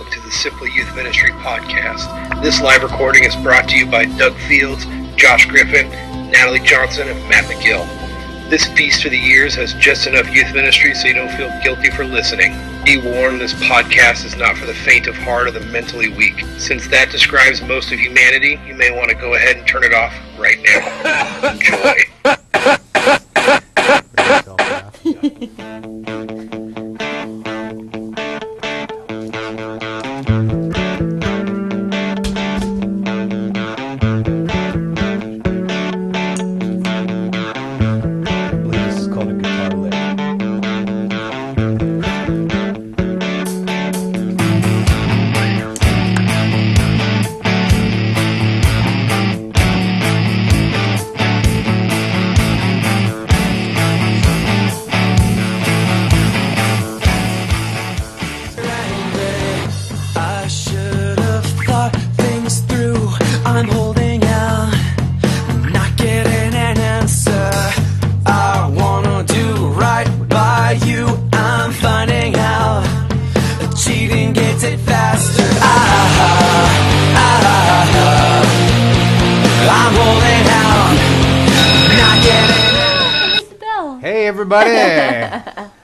welcome to the Simply Youth Ministry podcast. This live recording is brought to you by Doug Fields, Josh Griffin, Natalie Johnson, and Matt McGill. This Feast for the Years has just enough youth ministry so you don't feel guilty for listening. Be warned, this podcast is not for the faint of heart or the mentally weak. Since that describes most of humanity, you may want to go ahead and turn it off right now. Enjoy.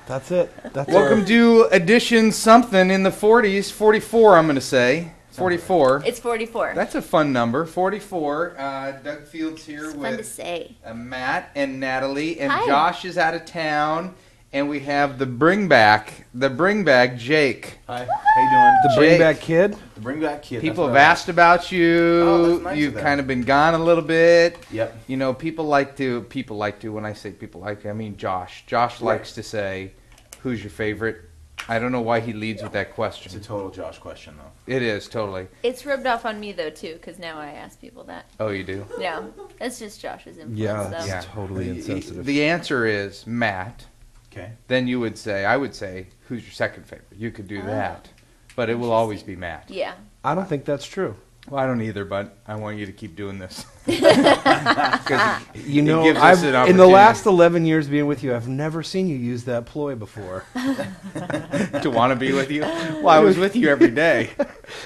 That's it. Welcome to edition something in the 40s. 44, I'm going to say. 44. It's 44. That's a fun number. 44. Doug Fields here it's with fun to say. Matt and Natalie. And Hi. Josh is out of town. And we have the bring back Jake. Hi. How you doing? The bring back kid? The bring back kid. People have asked about you. Oh, that's nice You've of them. kind of been gone a little bit. Yep. You know, people like to, when I say people like to, I mean Josh. Josh likes to say, who's your favorite? I don't know why he leads with that question. It's a total Josh question, though. It is, totally. It's rubbed off on me, though, too, because now I ask people that. Oh, you do? No, that's just Josh's influence, Yeah, though. that's totally insensitive. The answer is Matt. Okay. Then I would say, who's your second favorite? You could do that. But it will always be Matt. Yeah. I don't think that's true. Well, I don't either, but I want you to keep doing this. Because You know, gives us an in the opportunity. last 11 years being with you, I've never seen you use that ploy before. to want to be with you. Well, I was with you every day.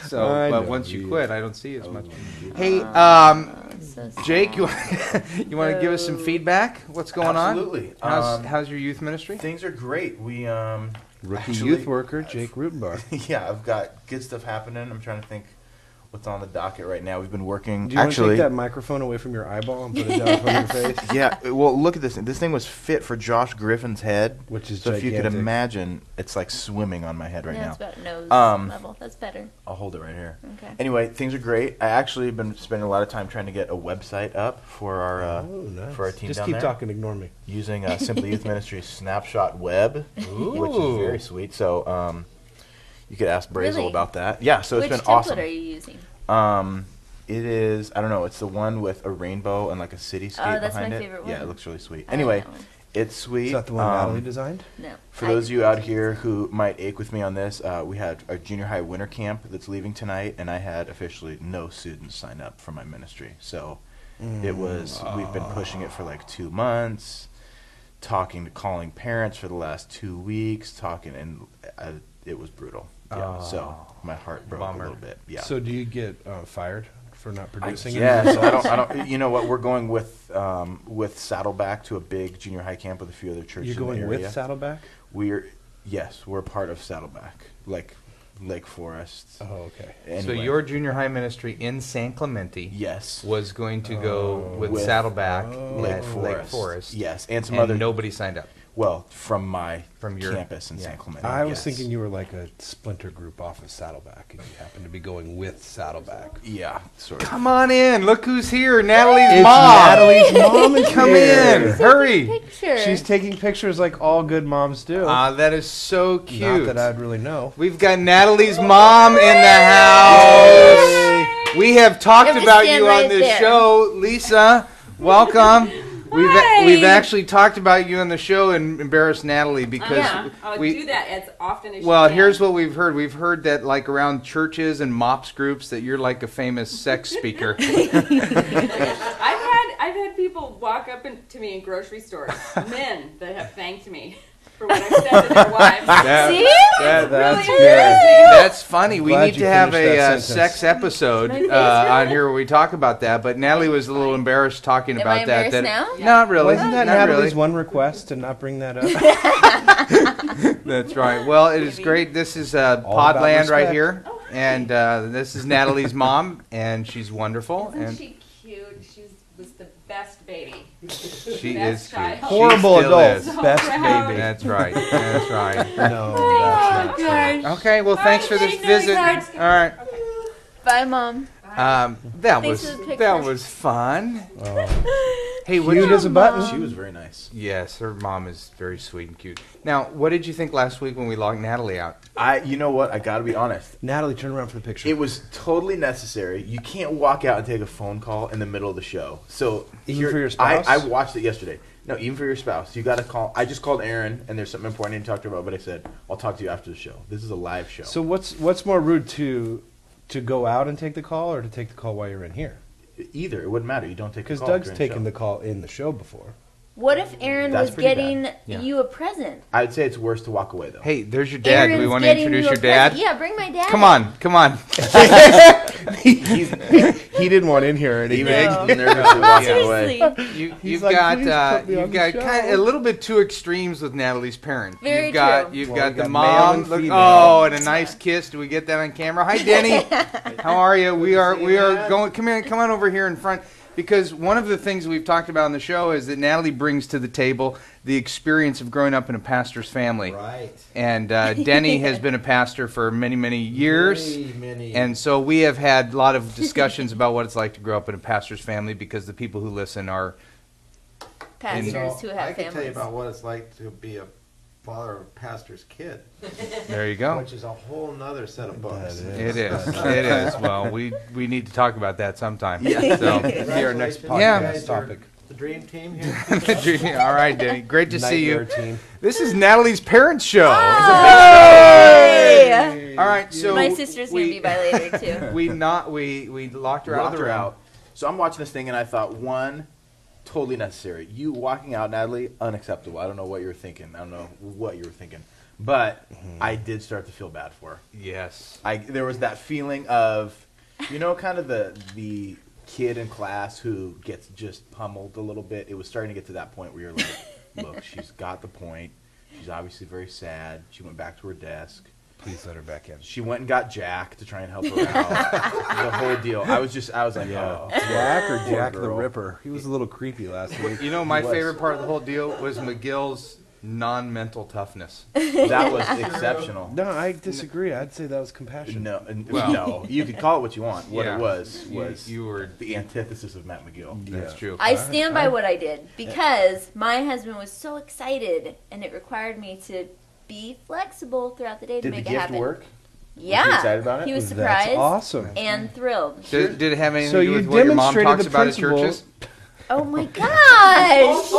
So, I but know once you you. quit, I don't see as much. you. Hey, So sad. Jake, you want to give us some feedback? What's going Absolutely. on? How's your youth ministry? Things are great. We Rookie actually- youth worker, Jake Rutenbar. yeah, I've got good stuff happening. I'm trying to think what's on the docket right now. We've been working. Do you want to take that microphone away from your eyeball and put it down in front of your face? Yeah. Well, look at this thing. This thing was fit for Josh Griffin's head, Which is so if you could gigantic. imagine, it's like swimming on my head right No, now. it's about nose level. That's better. I'll hold it right here. Okay. Anyway, things are great. I actually have been spending a lot of time trying to get a website up for our Oh, nice. for our team Just down keep there. talking, ignore me. Using Simply Youth Ministries Snapshot Web, which is very sweet. So you could ask Brazel Really? about that. Yeah, so Which it's been template awesome. are you using? It is, I don't know, it's the one with a rainbow and like a cityscape Oh, that's behind my it. favorite Yeah, one. it looks really sweet. I like Anyway, that one. it's sweet. Is that the one Natalie designed? No. For those of you out here who might ache with me on this, we had a junior high winter camp that's leaving tonight, and I had officially no students sign up for my ministry. So it was, we've been pushing it for like 2 months, calling parents for the last 2 weeks, and it was brutal. Yeah, so my heart broke Bummer. a little bit. Yeah. So do you get fired for not producing Yeah, it? so I don't. You know what? We're going with Saddleback to a big junior high camp with a few other churches. You're going in the area. with Saddleback? We're part of Saddleback, like Lake Forest. Oh, okay. So Anyway, your junior high ministry in San Clemente yes, was going to go with With Saddleback Lake at Forest. Lake Forest. Yes, and some And other. nobody signed up. Well, from your campus in yeah. San Clemente. I was yes. thinking you were like a splinter group off of Saddleback, and you happen to be going with Saddleback. Yeah, sort of. Come on in. Look who's here. Natalie's It's mom. Natalie's mom is Come here. in. Hurry. Picture. She's taking pictures like all good moms do. That is so cute. Not that I'd really know. We've got Natalie's mom in the house. We have talked You have to about stand you on right this there. show. Lisa, welcome. Hi. We've actually talked about you on the show and embarrassed Natalie because Yeah, I'll we do that as often as well, you can. here's what we've heard. We've heard that like around churches and MOPS groups that you're like a famous sex speaker. I've had people walk up to me in grocery stores, men that have thanked me for what I've said to their wives. See? That's really good. That's funny. We Glad need you to have finished that a sentence. sex episode My face on hurt. here where we talk about that. But Natalie was a little embarrassed talking Am about I that. embarrassed now? Not really. Wasn't that Not Natalie's really. one request to not bring that up? That's right. Well, it is Maybe. great. This is about Podland right respect. here, and this is Natalie's mom, and she's wonderful, Isn't and she cute? She was the best baby. she Best is cute. child. Horrible She still adult. is. So Best proud. baby. That's right. That's right. No, that's not true. Gosh. Okay. Well, thanks for this Thanks, visit. guys. All right. Bye, Mom. That Thanks was for the picture. that was fun. Hey, what Cute as a button. She was very nice. Yes, her mom is very sweet and cute. Now, what did you think last week when we locked Natalie out? You know what? I got to be honest. Natalie, turn around for the picture. It was totally necessary. You can't walk out and take a phone call in the middle of the show. So Even for your spouse? I watched it yesterday. No, even for your spouse. You got to call. I just called Aaron, and there's something important I need to talk to her about. But I said I'll talk to you after the show. This is a live show. So what's more rude to go out and take the call or to take the call while you're in here? Either it wouldn't matter. You don't take Because the call Doug's during taken show. the call in the show before. What if Aaron That's was pretty getting bad. Yeah. you a present? I'd say it's worse to walk away though. Hey, there's your dad. Do we Aaron's want to getting introduce you a your dad? present. Yeah, bring my dad. Come on, come on. He didn't want in here or anything. Even No. nervous to walk away. Seriously. You've like, got "Please put me on you've the got show." kind of a little bit two extremes with Natalie's parents. Very you've got true. you've Well, got we the got male mom. and Look, female. oh, and a nice kiss. Do we get that on camera? Hi, Denny. How are you? We are going. Come on over here in front. Because one of the things we've talked about on the show is that Natalie brings to the table the experience of growing up in a pastor's family. Right. And Denny has been a pastor for many, many years. Many. And so we have had a lot of discussions about what it's like to grow up in a pastor's family because the people who listen are... Pastors who I have can tell you families. about what it's like to be a father of a pastor's kid, There you go. which is a whole nother set of books. That It is. It is. Well, we need to talk about that sometime. So, Be our next Congratulations. podcast Yeah. You guys are topic. The dream team here. all right, Denny. Great to see Nightmare you. team. This is Natalie's parents' show. Hey! All right, so My sister's going to be by later, too. we locked her out of Locked the her room. out. So I'm watching this thing and I thought, one, totally necessary. You walking out, Natalie, unacceptable. I don't know what you were thinking. But I did start to feel bad for her. Yes. There was that feeling of, kind of the kid in class who gets just pummeled a little bit. It was starting to get to that point where you're like, look, she's got the point. She's obviously very sad. She went back to her desk. Please let her back in. She went and got Jack to try and help her out. The whole deal. I was like, oh. Jack or Poor Jack the girl. Ripper? He was a little creepy last week. You know, my He was. favorite part of the whole deal was McGill's non-mental toughness. That was exceptional. No, I disagree. I'd say that was compassion. No, you could call it what you want. What Yeah. it was You were. the antithesis of Matt McGill. That's true. I stand by what I did because my husband was so excited and it required me to be flexible throughout the day to Did the make it gift happen. work? Yeah. you excited about it? He was That's surprised awesome. and thrilled. Did it have anything So to do you with what your mom demonstrated talks the about at principle- churches? Oh my gosh!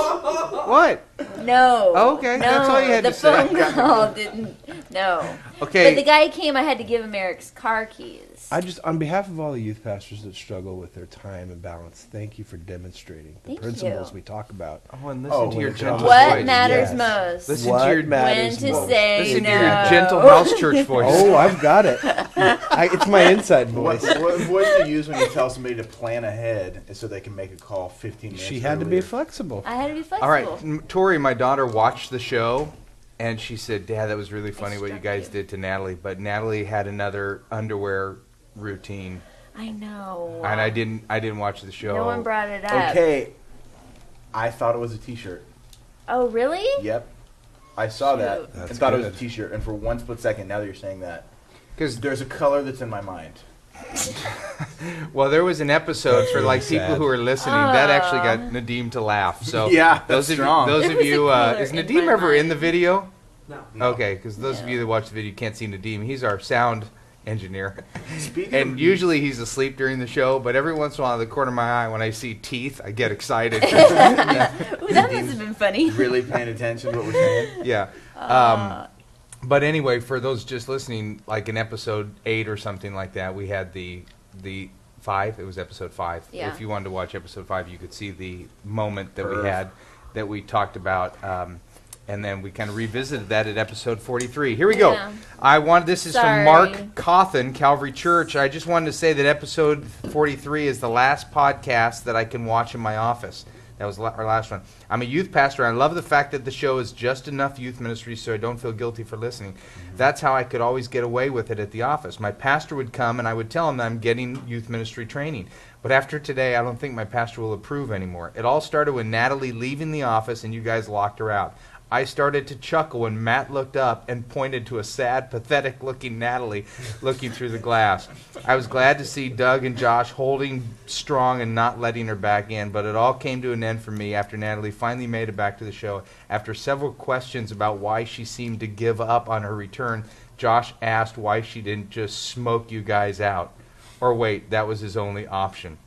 What? No. Okay, no, that's all you had the to say. phone call didn't. No. Okay. But the guy came. I had to give him Eric's car keys. I just, on behalf of all the youth pastors that struggle with their time and balance, thank you for demonstrating the Thank principles you. we talk about. Oh, and listen Oh, to your my gentle God. What voice. matters Yes. most? Listen What to your when matters to most. say listen no. to your gentle house church voice. Oh, I've got it. It's my inside What, voice. what voice do you use when you tell somebody to plan ahead so they can make a call 15 minutes She had to be earlier? flexible. I had to be flexible. All right, Tori, my daughter, watched the show, and she said, "Dad, that was really funny what you struck guys you. did to Natalie." But Natalie had another underwear routine, I know. and I didn't watch the show. No one brought it up. Okay, I thought it was a T-shirt. Oh, really? Yep, I saw that Shoot. and That's thought it was good. a T-shirt. And for one split second, now that you're saying that, Because there's a color that's in my mind. well, there was an episode That's for really like people sad. who are listening that actually got Nadim to laugh. So Yeah, those that's of strong. those There of was a you, color is in Nadim my ever in mind. the video? No. Okay, because those of you that watch the video can't see Nadim. He's our sound engineer. Speaking And of usually he's asleep during the show, but every once in a while, out of the corner of my eye, when I see teeth, I get excited. Ooh, that must have been funny. really paying attention to what we're saying. Yeah. But anyway, for those just listening, like in episode 8 or something like that, we had the 5. It was episode 5. Yeah. If you wanted to watch episode 5, you could see the moment that we Perf. had that we talked about And then we kind of revisited that at episode 43. Here we go. Yeah. This is Sorry. from Mark Cawthon, Calvary Church. I just wanted to say that episode 43 is the last podcast that I can watch in my office. That was our last one. I'm a youth pastor, and I love the fact that the show is just enough youth ministry so I don't feel guilty for listening. That's how I could always get away with it at the office. My pastor would come, and I would tell him that I'm getting youth ministry training. But after today, I don't think my pastor will approve anymore. It all started with Natalie leaving the office, and you guys locked her out. I started to chuckle when Matt looked up and pointed to a sad, pathetic-looking Natalie looking through the glass. I was glad to see Doug and Josh holding strong and not letting her back in, but it all came to an end for me after Natalie finally made it back to the show. After several questions about why she seemed to give up on her return, Josh asked why she didn't just smoke you guys out. Or wait, that was his only option.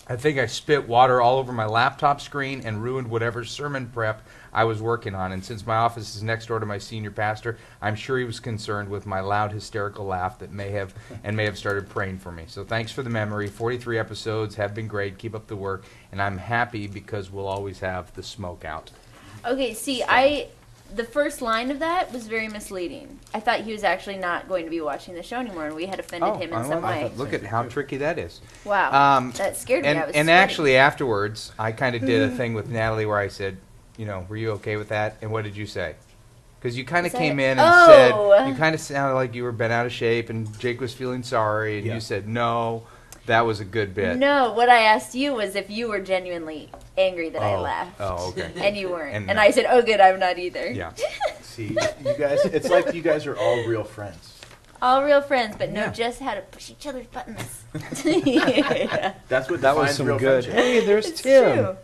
I think I spit water all over my laptop screen and ruined whatever sermon prep I was working on. And since my office is next door to my senior pastor, I'm sure he was concerned with my loud, hysterical laugh that may have started praying for me. So thanks for the memory. 43 episodes have been great. Keep up the work. And I'm happy because we'll always have the smoke out. Okay, see, the first line of that was very misleading. I thought he was actually not going to be watching the show anymore, and we had offended him in some way. Look at how tricky that is. Wow, that scared me. I was and actually afterwards, I kind of did a thing with Natalie where I said, were you okay with that? And what did you say? Because you kind of came in and said, you kind of sounded like you were bent out of shape, and Jake was feeling sorry, and you said, no, that was a good bit. No, what I asked you was if you were genuinely angry that I laughed. Oh, okay. And you weren't. And I said, oh, good, I'm not either. Yeah. See, you guys, it's like you guys are all real friends. All real friends, but know just how to push each other's buttons. That's what That was defines some real good. friendship. Hey, there's It's Tim. true.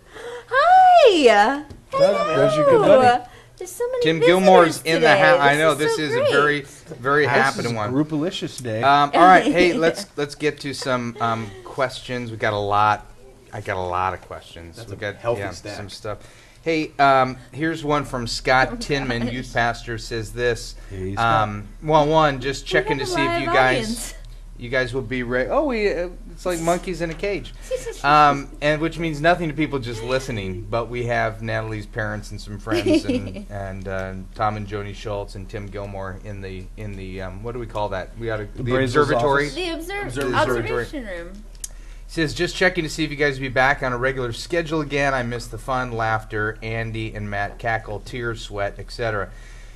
Hi. There's your good buddy. There's so many Tim visitors Gilmore's in the today. house. I know this so is great. a very, very This is happening one. Groupalicious day. All right, hey, let's get to some questions. We got a lot. I got a lot of questions. That's we a got healthy stack. some stuff. Hey, here's one from Scott Tinman, youth pastor. Says this. Hey, Scott. One, just checking to have a see if live you guys. audience. You guys will be ready. Oh, it's like monkeys in a cage. And which means nothing to people just listening, but we have Natalie's parents and some friends and Tom and Joni Schultz and Tim Gilmore in the what do we call that? We got the Brazel's observatory. office. The observation room. Says, just checking to see if you guys will be back on a regular schedule again. I miss the fun, laughter, Andy and Matt cackle, tears, sweat, etc.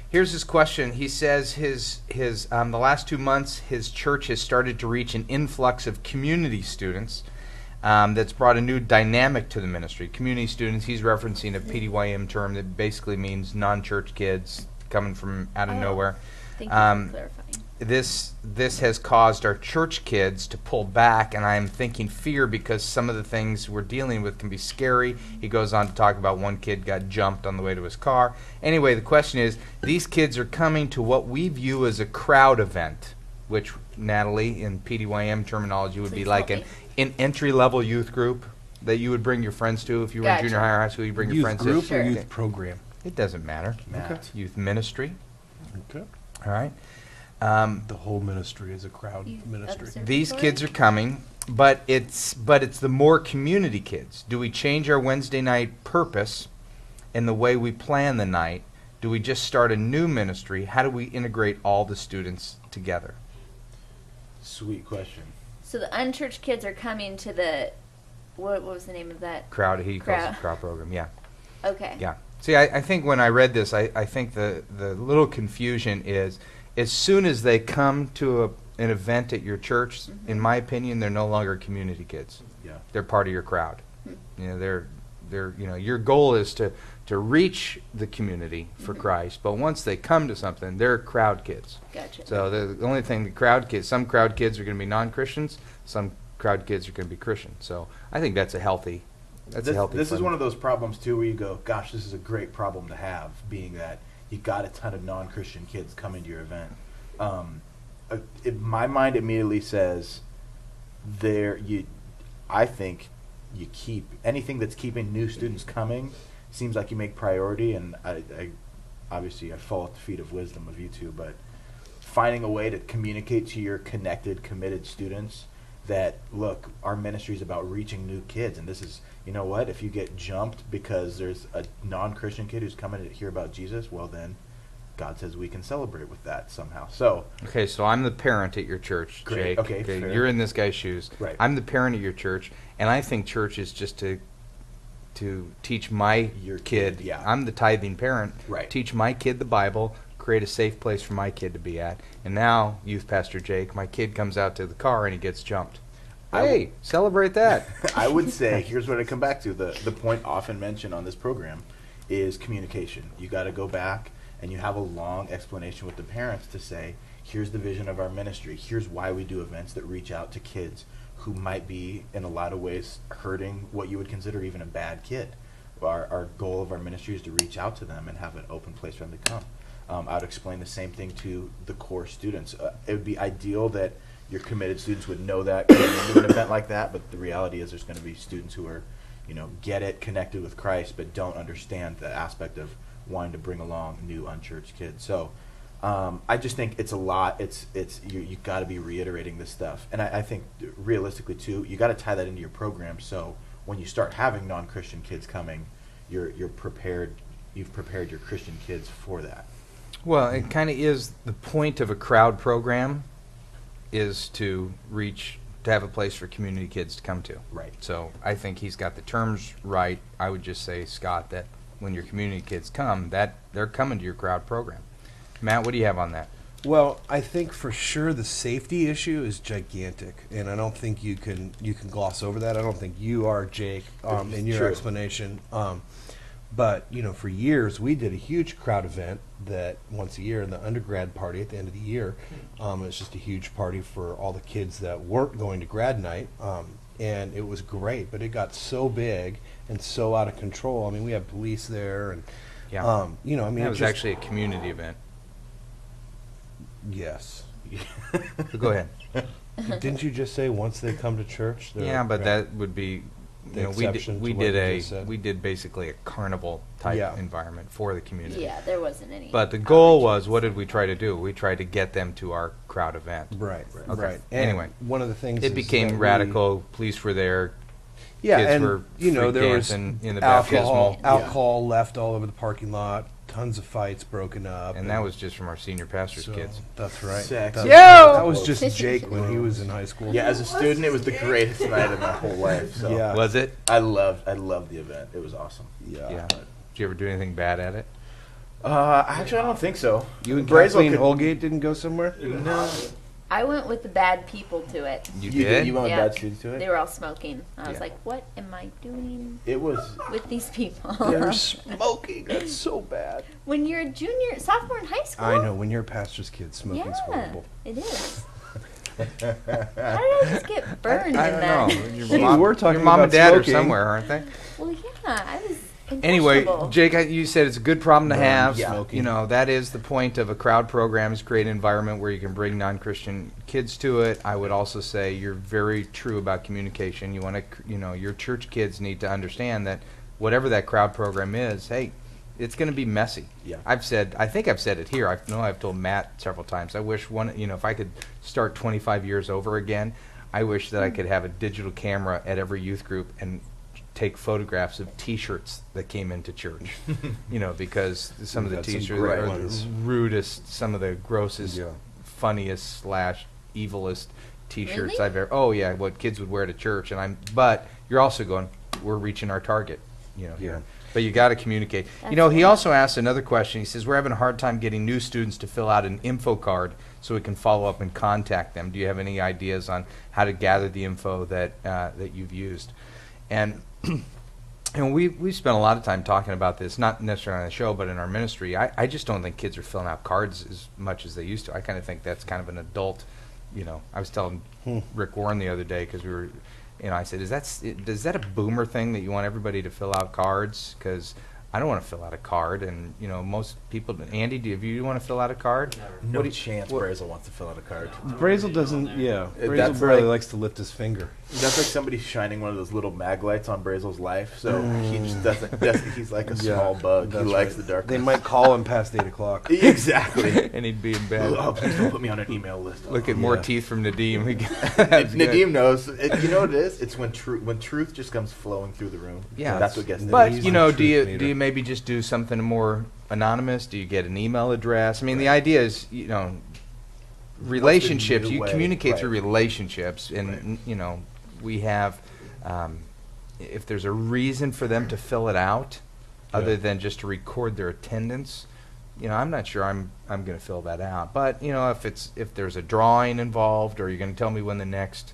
Here's his question. He says his the last 2 months his church has started to reach an influx of community students that's brought a new dynamic to the ministry. Community students, he's referencing a PDYM term that basically means non-church kids coming from out of nowhere. Thank you for clarifying. This has caused our church kids to pull back, and I'm thinking fear because some of the things we're dealing with can be scary. He goes on to talk about one kid got jumped on the way to his car. Anyway, the question is, these kids are coming to what we view as a crowd event, which, Natalie, in PDYM terminology, would be like an entry-level youth group that you would bring your friends to. If you were in junior high or high school, you'd bring your Youth friends group to. or youth program? It doesn't matter. Okay. Youth ministry. Okay. All right. The whole ministry is a crowd ministry. These kids are coming, but it's the more community kids. Do we change our Wednesday night purpose in the way we plan the night? Do we just start a new ministry? How do we integrate all the students together? Sweet question. So the unchurched kids are coming to the, what was the name of that? He calls it Crowd. crowd program, yeah. Okay. Yeah. See, I think when I read this, I think the little confusion is, as soon as they come to an event at your church, in my opinion, they're no longer community kids. Yeah. They're part of your crowd. They're your goal is to reach the community for Christ, but once they come to something, they're crowd kids. Gotcha. So the only thing some crowd kids are going to be non-Christians, some crowd kids are going to be Christian. So I think that's a healthy. This is one of those problems too, where you go, "Gosh, this is a great problem to have." Being that you got a ton of non-Christian kids coming to your event, in my mind immediately says, I think you keep anything that's keeping new students coming. Seems like you make priority, and I obviously I fall at the feet of wisdom of you two, but finding a way to communicate to your connected, committed students that, look, our ministry is about reaching new kids, and this is, you know what, if you get jumped because there's a non-Christian kid who's coming to hear about Jesus, well then God says we can celebrate with that somehow. So okay, so I'm the parent at your church, Great. Jake. Okay, fair. You're in this guy's shoes. Right. I'm the parent at your church, and I think church is just to teach my Your kid. kid, yeah. I'm the tithing parent. Right. Teach my kid the Bible, create a safe place for my kid to be at. And now, Youth Pastor Jake, my kid comes out to the car and he gets jumped. Hey, celebrate that. I would say, here's what I come back to. The point often mentioned on this program is communication. You got to go back and you have a long explanation with the parents to say, here's the vision of our ministry. Here's why we do events that reach out to kids who might be, in a lot of ways, hurting what you would consider even a bad kid. Our goal of our ministry is to reach out to them and have an open place for them to come. I would explain the same thing to the core students. It would be ideal that your committed students would know that going into an event like that, but the reality is there's going to be students who are, get it, connected with Christ, but don't understand the aspect of wanting to bring along new unchurched kids. So I just think it's a lot. You got to be reiterating this stuff, and I think realistically too, you got to tie that into your program. So when you start having non-Christian kids coming, you're prepared. You've prepared your Christian kids for that. Well, it kind of is the point of a crowd program is to have a place for community kids to come to. Right. So I think he's got the terms right. I would just say, Scott, that when your community kids come, that they're coming to your crowd program. Matt, what do you have on that? Well, I think for sure the safety issue is gigantic, and I don't think you can gloss over that. I don't think you are, Jake, in your True. explanation. But for years we did a huge crowd event that once a year in the undergrad party at the end of the year. It's just a huge party for all the kids that weren't going to grad night, and it was great. But it got so big and so out of control. I mean, we had police there, and Yeah. it was actually a community event. Yes. So go ahead. Didn't you just say once they come to church? Yeah, but that would be, The exception to we what you did just said. we did basically a carnival type Yeah. environment for the community. Yeah, there wasn't any. But the goal outreach. was, what did we try to do? We tried to get them to our crowd event. Right. Okay. Right. And Anyway, one of the things It is became that radical. Police were there. Yeah, Kids and were there was dancing in the alcohol baptismal. left all over the parking lot. Tons of fights broken up, And that was just from our senior pastor's so, kids. That's right. Sex. That's Yo! right. That was just Jake when he was in high school. Yeah, as a student, it was the greatest night of my whole life. So Yeah. Was it? I loved the event. It was awesome. Yeah. Did you ever do anything bad at it? Actually, I don't think so. You and Brazel Kathleen could- Holgate didn't go somewhere? No. I went with the bad people to it. You did? You went with Yeah. bad students to it? They were all smoking. I was Yeah. like, what am I doing It was. with these people? They're smoking. That's so bad. When you're a sophomore in high school. I know. When you're a pastor's kid, smoking's Yeah, horrible. it is. How did I just get burned I in don't that? know. Your Hey, mom, we're talking your mom and about dad smoking. are somewhere, aren't they? Well, yeah, I was Anyway, impressionable. Jake, you said it's a good problem to have. Yeah. Smoking. That is the point of a crowd program, is create an environment where you can bring non-Christian kids to it. I would also say you're very true about communication. You want to, your church kids need to understand that whatever that crowd program is, hey, it's going to be messy. Yeah. I think I've said it here. I know I've told Matt several times. I wish if I could start 25 years over again, I wish that I could have a digital camera at every youth group and take photographs of T-shirts that came into church, because some of the We've got some T-shirts great are ones. the rudest, some of the grossest, Yeah. funniest / evilest T-shirts Really? I've ever. Oh yeah, what kids would wear to church, but you're also going, we're reaching our target, here. Yeah. But you got to communicate. That's He cool. also asked another question. He says, we're having a hard time getting new students to fill out an info card so we can follow up and contact them. Do you have any ideas on how to gather the info that you've used? And we spent a lot of time talking about this, not necessarily on the show, but in our ministry. I just don't think kids are filling out cards as much as they used to. I kind of think that's kind of an adult, I was telling Rick Warren the other day, because we were, I said, is that a boomer thing that you want everybody to fill out cards? Because I don't want to fill out a card, and most people. Andy, do you want to fill out a card? No What do you- chance what- Brazel wants to fill out a card. Brazel doesn't. Yeah, Brazel That's barely like- likes to lift his finger. That's like somebody shining one of those little mag lights on Brazel's life, so he just doesn't he's like a small bug. He That's likes right. the darkness. They might call him past 8 o'clock. Exactly. And he'd be in bed. Oh, please don't put me on an email list. Look at more Yeah. teeth from Nadeem. That's good. Nadeem knows. You know what it is? It's when truth just comes flowing through the room. Yeah. That's what gets Nadeem. But He's do the you truth do you meter. maybe just do something more anonymous? Do you get an email address? I mean, the idea is relationships. new You way? communicate Right. through relationships, and Right. we have. If there's a reason for them to fill it out, other Yeah. than just to record their attendance, I'm not sure I'm going to fill that out. But if there's a drawing involved, or you're going to tell me when the next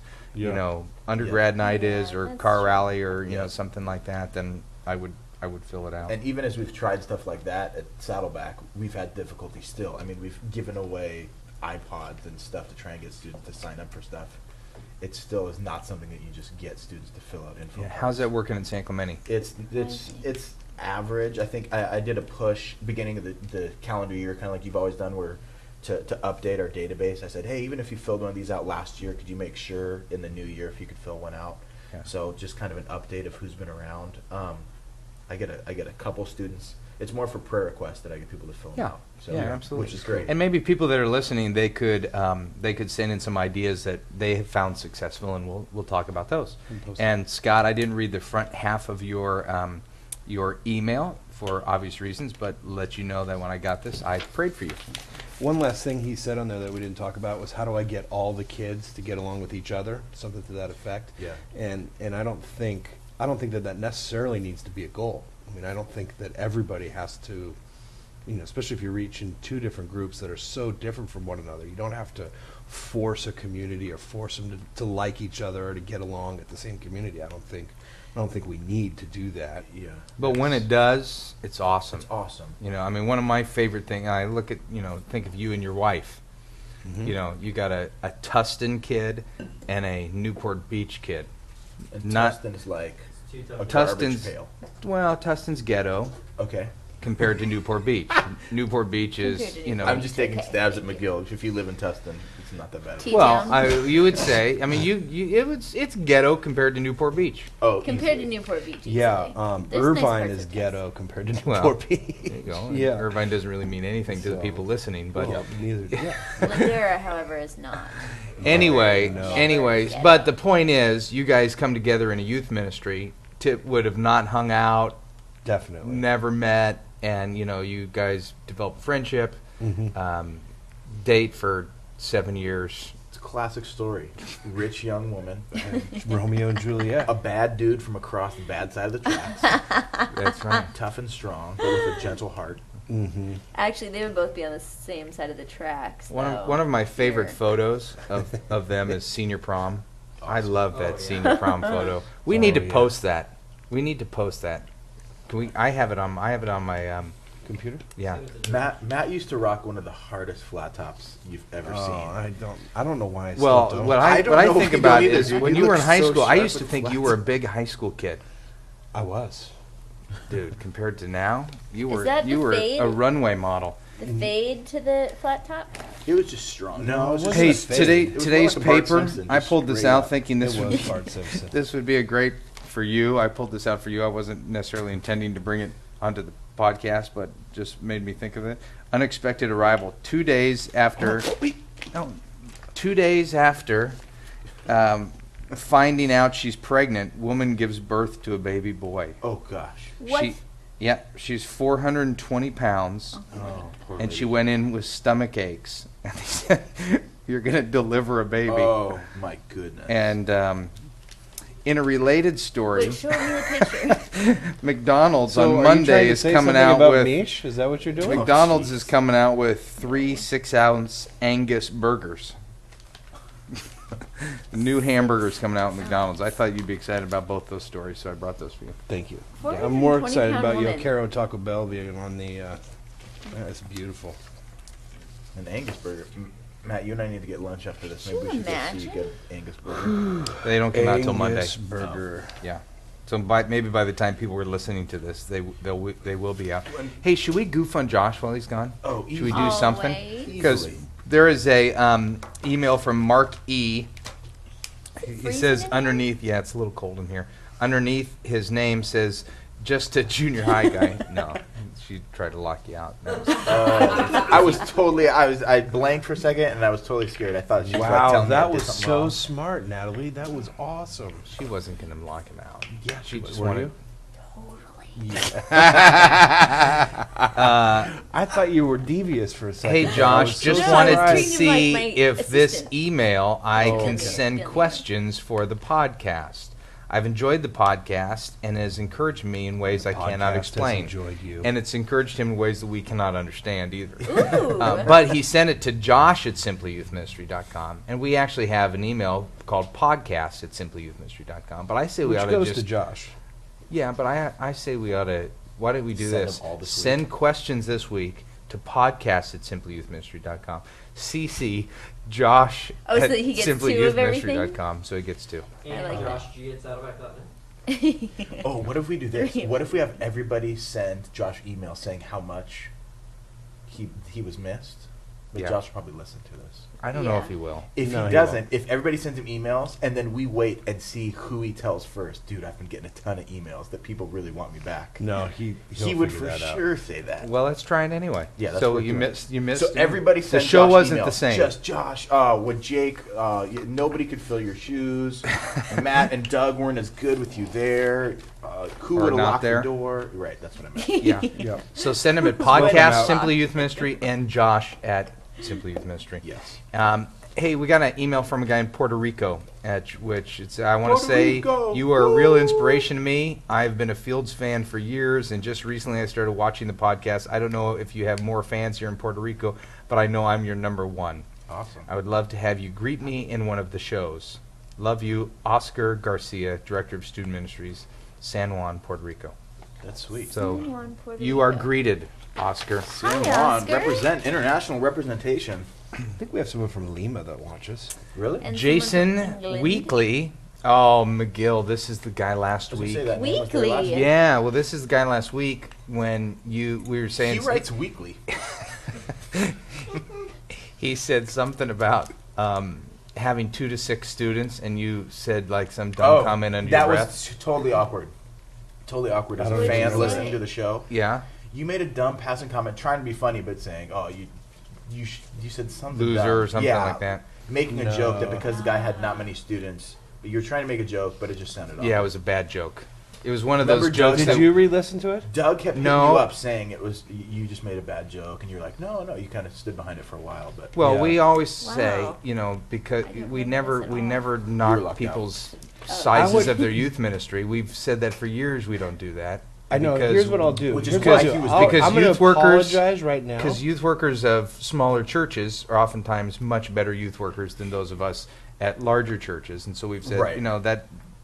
undergrad night is, or that's car true. rally, or Yeah. something like that, then I would fill it out. And even as we've tried stuff like that at Saddleback, we've had difficulty still. I mean, we've given away iPods and stuff to try and get students to sign up for stuff. It still is not something that you just get students to fill out info. Yeah, how's cards. that working in San Clemente? It's average. I think I did a push beginning of the calendar year, kind of like you've always done, where to update our database. I said, hey, even if you filled one of these out last year, could you make sure in the new year if you could fill one out? Yeah. So just kind of an update of who's been around. I get a couple students. It's more for prayer requests that I get people to fill them out. So, absolutely. which is great. And maybe people that are listening, they could send in some ideas that they have found successful, and we'll talk about those. And Scott, I didn't read the front half of your email for obvious reasons, but let you know that when I got this, I prayed for you. One last thing he said on there that we didn't talk about was, how do I get all the kids to get along with each other? Something to that effect. Yeah. And I don't think that necessarily needs to be a goal. I mean, I don't think that everybody has to, especially if you're reaching two different groups that are so different from one another. You don't have to force a community or force them to like each other or to get along at the same community. I don't think we need to do that. Yeah. But when it does, it's awesome. It's awesome. I mean, one of my favorite things, I look at, think of you and your wife. Mhm. You got a Tustin kid and a Newport Beach kid. And Not- Tustin is like a Tustin's, garbage pail. well, Tustin's ghetto Okay. compared to Newport Beach. Newport Beach is, Compared to you know. I'm just taking Okay. stabs at McGill. If you live in Tustin, it's not that bad. T- Well, T-town. you would say, I mean, it's ghetto compared to Newport Beach. Oh, Compared easily. to Newport Beach. Yeah, easily. There's nice Irvine parts is of ghetto compared to Well, Newport Beach. There you go. Yeah. Irvine doesn't really mean anything to the So- people listening, but Well, neither. Yeah. Ladera, however, is not. anyway, No. anyways, Yeah. but the point is, you guys come together in a youth ministry. Tip would have not hung out, Definitely. never met, and you guys develop a friendship, Mhm. date for 7 years. It's a classic story. Rich young woman, Romeo and Juliet. a bad dude from across the bad side of the tracks, That's right. tough and strong, but with a gentle heart. Mm-hmm. Actually, they would both be on the same side of the tracks. One of my favorite Here. photos of them is senior prom. I love that Oh, yeah. senior prom photo. We Oh, need to yeah. post that. We need to post that. Can we? I have it on my Computer? yeah. Matt used to rock one of the hardest flat tops you've ever Oh, seen. I don't know why I Well, still don't. what I I don't what I know think if you about don't either, is dude. when You you were in look high so school, I sharp used to with think you flats. were a big high school kid, I was. dude. Compared to now, you Is were that you the were fade? a runway model. The fade to the flat top? It was just strong. No, it wasn't Hey, a fade. today It was today's more like a Bart paper. Simpson, I just pulled this straight out up. thinking this It would was Bart Simpson. this would be a great for you. I pulled this out for you. I wasn't necessarily intending to bring it onto the podcast, but just made me think of it. Unexpected arrival. 2 days after. No, 2 days after finding out she's pregnant, woman gives birth to a baby boy. Oh gosh. What? She's 420 pounds, Oh, poor and lady. she went in with stomach aches. And they said, "You're gonna deliver a baby." Oh my goodness. And in a related story, Wait, show me the picture. McDonald's So are on you Monday trying to is say coming something out about with niche? Is that what you're doing? McDonald's jeez. is coming out with 3 6-ounce Angus burgers. New hamburgers coming out at McDonald's. I thought you'd be excited about both those stories, so I brought those for you. Thank you. Yeah. I'm more 420 excited pound about woman. Yokero Taco Bell being on the. That's beautiful. An Angus burger. Matt, you and I need to get lunch after this. Maybe Can we you should go see you imagine? get Angus burger. They don't come out till Monday. Angus burger. Yeah. So maybe by the time people were listening to this, they will be out. Hey, should we goof on Josh while he's gone? Oh, should we do Always. something? Because there is a email from Mark E. He says underneath, yeah, it's a little cold in here. Underneath his name says, just a junior high guy. No, she tried to lock you out. I blanked for a second, and I was totally scared. I thought she was like Wow, telling me I that did was something so wrong. smart, Natalie. That was awesome. She wasn't going to lock him out. Yeah, she just were wanted. you? Totally. I thought you were devious for a second. Hey, but I Josh, was so just No, wanted I to was treating him see like my if this assistant. email I Oh, can okay. send Yeah. questions for the podcast. I've enjoyed the podcast and has encouraged me in ways I cannot Podcast has explain. enjoyed you. And it's encouraged him in ways that we cannot understand either. Ooh. But he sent it to Josh at simplyyouthministry.com. And we actually have an email called podcast at simplyyouthministry.com. But I say we Which ought to goes just. to Josh. Yeah, but I say we ought to. Why don't we do Send this? them all this week. Send questions this week to podcast at simplyyouthministry.com. CC Josh Oh, so at that he gets two of everything? simplyyouthment.com, so he gets two. And like Josh G at saddleback.net. Oh, what if we do this? Three. What if we have everybody send Josh email saying how much he was missed? But Yeah. Josh will probably listen to this. I don't know Yeah. if he will. If No, he he doesn't, won't. if everybody sends him emails and then we wait and see who he tells first, dude, I've been getting a ton of emails that people really want me back. No, He he'll would figure for that out. sure say that. Well, let's try it anyway. Yeah, that's so worth you doing. missed. So everybody the sent show Josh wasn't emails. the same. Just Josh. With Jake, nobody could fill your shoes. Matt and Doug weren't as good with you there. Who Or would have not locked there. the door? Right, that's what I meant. Yeah. Yeah. So send him at Welcome podcast out. Simply Youth Ministry and Josh at Simply Youth Ministry. Yes. Hey, we got an email from a guy in Puerto Rico, which I want to Puerto say Rico. you are a real inspiration to me. I've been a Fields fan for years, and just recently I started watching the podcast. I don't know if you have more fans here in Puerto Rico, but I know I'm your number one. Awesome. I would love to have you greet me in one of the shows. Love you, Oscar Garcia, Director of Student Ministries, San Juan, Puerto Rico. That's sweet. So San Juan, Puerto you are Rico. greeted, Oscar. San Hi, Juan, Oscar. represent international representation. I think we have someone from Lima that watches. Really? And Jason someone from England. Weekly. Oh, McGill, this is the guy last I was gonna week. say that name was there Weekly. last week. Yeah, well, this is the guy last week when we were saying He writes weekly. he said something about having 2 to 6 students, and you said like some dumb comment under your that breath. was totally awkward. Totally awkward as I a don't fan know. listening to the show. Yeah, You made a dumb passing comment, trying to be funny, but saying, "Oh, you said something loser dumb." or something Yeah, like that. making a joke that No. because the guy had not many students, you're trying to make a joke, but it just sounded awkward. Yeah, it was a bad joke. It was one of Remember those jokes Doug- that Did you re-listen to it? Doug kept hitting No. you up saying it was you just made a bad joke, and you're like, no, you kind of stood behind it for a while, but Well, Yeah. we always say, Wow. because I didn't we remember this at all. never were knock locked out. people's I sizes would- of their youth ministry. We've said that for years. We don't do that. I know. Because- Here's what I'll do. Which is Here's why what he I'll do. was- I'll- because I'm gonna youth workers- apologize right now. Because youth workers of smaller churches are oftentimes much better youth workers than those of us at larger churches, and so we've said, Right.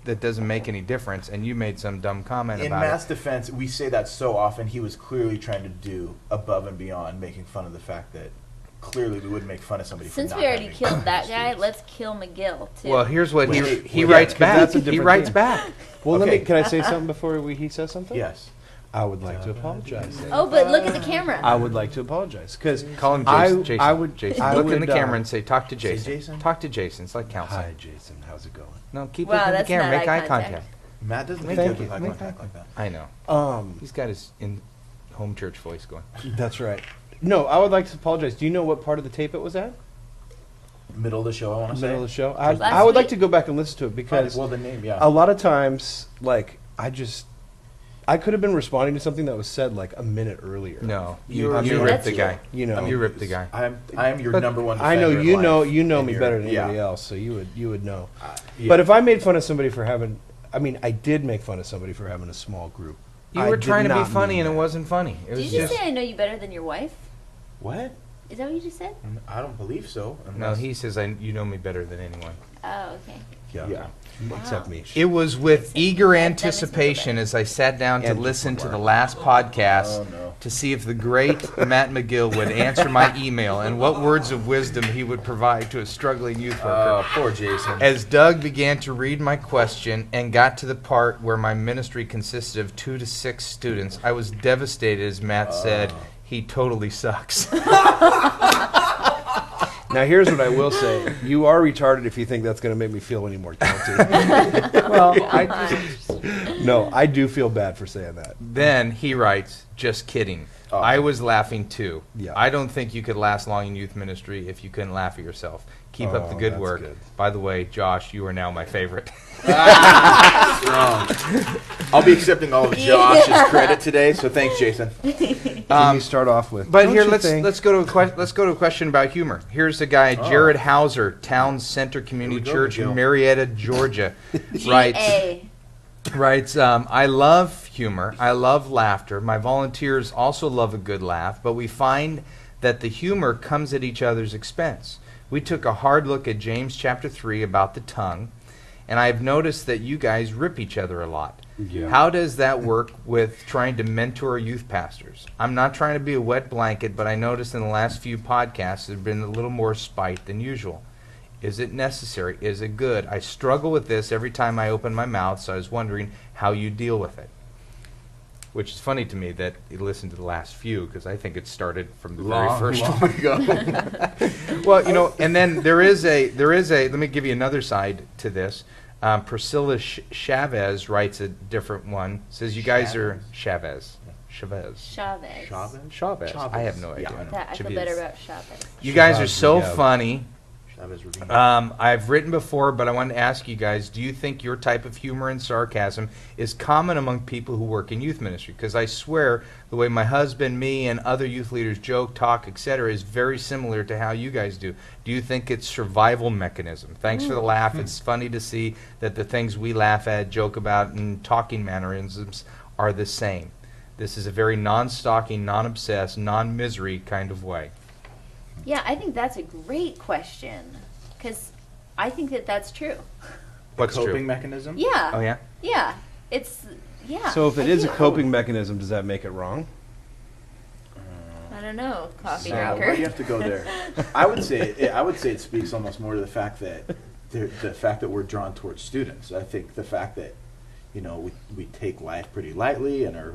that doesn't make any difference. And you made some dumb comment in about Matt's it. defense, we say that so often. He was clearly trying to do above and beyond, making fun of the fact that clearly we wouldn't make fun of somebody. Since for we not already having killed that guy, students. let's kill McGill too. Well, here's what he Wait, he yeah, writes 'cause back. that's a He different writes thing. back. well, Okay. can I say something before he says something? Yes. I would like to apologize. oh, but look at the camera. I would like to apologize because Call him I- Jason. Jason. I would- Jason. I Look in would, the camera and say, "Talk to say Jason." Jason? Talk to Jason. It's like counseling. hi, Jason. How's it going? No, keep Wow, looking at the that's camera. not Make eye eye contact. contact. Matt doesn't Thank make you. eye Make contact like that. I know. He's got his in home church voice going. That's right. No, I would like to apologize. Do you know what part of the tape it was at? Middle of the show, I want to say. Middle of the show. Last I would like week. to go back and listen to it because Well, the name, yeah. a lot of times, like I could have been responding to something that was said like a minute earlier. No, You you were- ripped the That's guy. You know, You ripped the guy. I am your But number one. I know defender you in know life, you know and me you're- better than yeah. anybody else, so you would know. Yeah. But if I made fun of somebody for having, I mean, I did make fun of somebody for having a small group. You I were did trying to be not funny, mean and it that. wasn't funny. It Did was you just just. say I know you better than your wife? What? Is that what you just said? I don't believe so. No, unless- he says you know me better than anyone. Oh, okay. Yeah. Except Wow. me. It was with eager That makes me feel anticipation better. as I sat down to And listen just to one the word. last podcast Oh no. to see if the great Matt McGill would answer my email and what words of wisdom he would provide to a struggling youth worker. Oh, poor Jason. As Doug began to read my question and got to the part where my ministry consisted of 2 to 6 students, I was devastated as Matt said, he totally sucks. Now, here's what I will say. You are retarded if you think that's going to make me feel any more guilty. Well, No, I do feel bad for saying that. Then he writes, just kidding. Oh. I was laughing too. Yeah. I don't think you could last long in youth ministry if you couldn't laugh at yourself. Keep up the Oh, good that's work. good. By the way, Josh, you are now my favorite. I'll be accepting all of Josh's credit today, so thanks, Jason. Can you start off with? But don't here, you let's think- go to a question about humor. Here's a guy, Jared Hauser, Town Center Community Here we go, Church in Miguel. Marietta, Georgia, writes, I love humor. I love laughter. My volunteers also love a good laugh, but we find that the humor comes at each other's expense. We took a hard look at James chapter 3 about the tongue, and I've noticed that you guys rip each other a lot. Yeah. How does that work with trying to mentor youth pastors? I'm not trying to be a wet blanket, but I noticed in the last few podcasts there's been a little more spite than usual. Is it necessary? Is it good? I struggle with this every time I open my mouth, so I was wondering how you deal with it. Which is funny to me that you listened to the last few, because I think it started from the very first one. Long ago. Well, you know, and then there is a, let me give you another side to this. Priscilla Chavez writes a different one. Says you guys are Chavez. Chavez. I have no idea. I feel better about Chavez. You guys are Chavez, so yeah. funny. Chavez Ravine. I've written before, but I wanted to ask you guys, do you think your type of humor and sarcasm is common among people who work in youth ministry? Because I swear the way my husband, me, and other youth leaders joke, talk, etc. is very similar to how you guys do. Do you think it's survival mechanism? Thanks for the laugh. It's funny to see that the things we laugh at, joke about, and talking mannerisms are the same. This is a very non-stalking, non-obsessed, non-misery kind of way. Yeah, I think that's a great question because I think that that's true. What's Coping true? mechanism? Yeah. Oh, yeah? Yeah. It's, yeah. So if it I is a do. coping mechanism, does that make it wrong? I don't know, coffee Why do you drinker. have to go there? I would say it speaks almost more to the fact that we're drawn towards students. I think the fact that we take life pretty lightly and are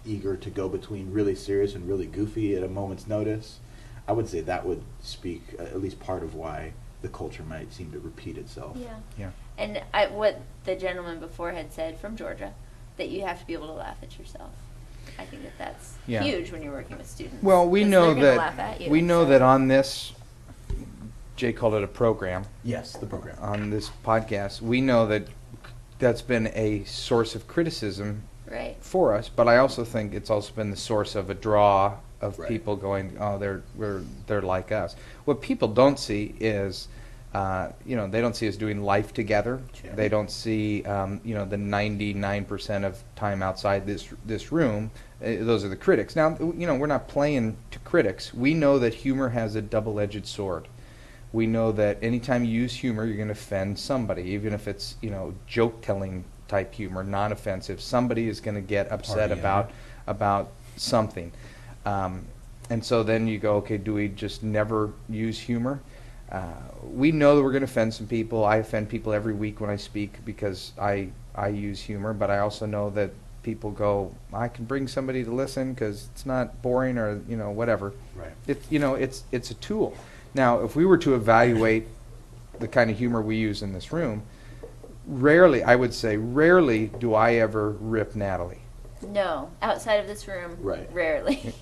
eager to go between really serious and really goofy at a moment's notice. I would say that would speak at least part of why the culture might seem to repeat itself. Yeah. And what the gentleman before had said from Georgia, that you have to be able to laugh at yourself. I think that that's Yeah. huge when you're working with students. Well, we 'cause know they're gonna laugh at that you, we know so- that on this, Jay called it a program. Yes, the program. On this podcast, we know that that's been a source of criticism Right. for us, but I also think it's also been the source of a draw of Right. people going, oh, they're like us. What people don't see is, they don't see us doing life together. Yeah. They don't see, the 99% of time outside this room. Those are the critics. Now, we're not playing to critics. We know that humor has a double-edged sword. We know that anytime you use humor, you're going to offend somebody, even if it's joke-telling type humor, non-offensive. Somebody is going to get upset about something, and so then you go, okay, do we just never use humor? We know that we're going to offend some people. I offend people every week when I speak because I use humor, but I also know that people go, I can bring somebody to listen because it's not boring or whatever. Right. It's a tool. Now, if we were to evaluate the kind of humor we use in this room, rarely do I ever rip Natalie. No, outside of this room, Right. rarely.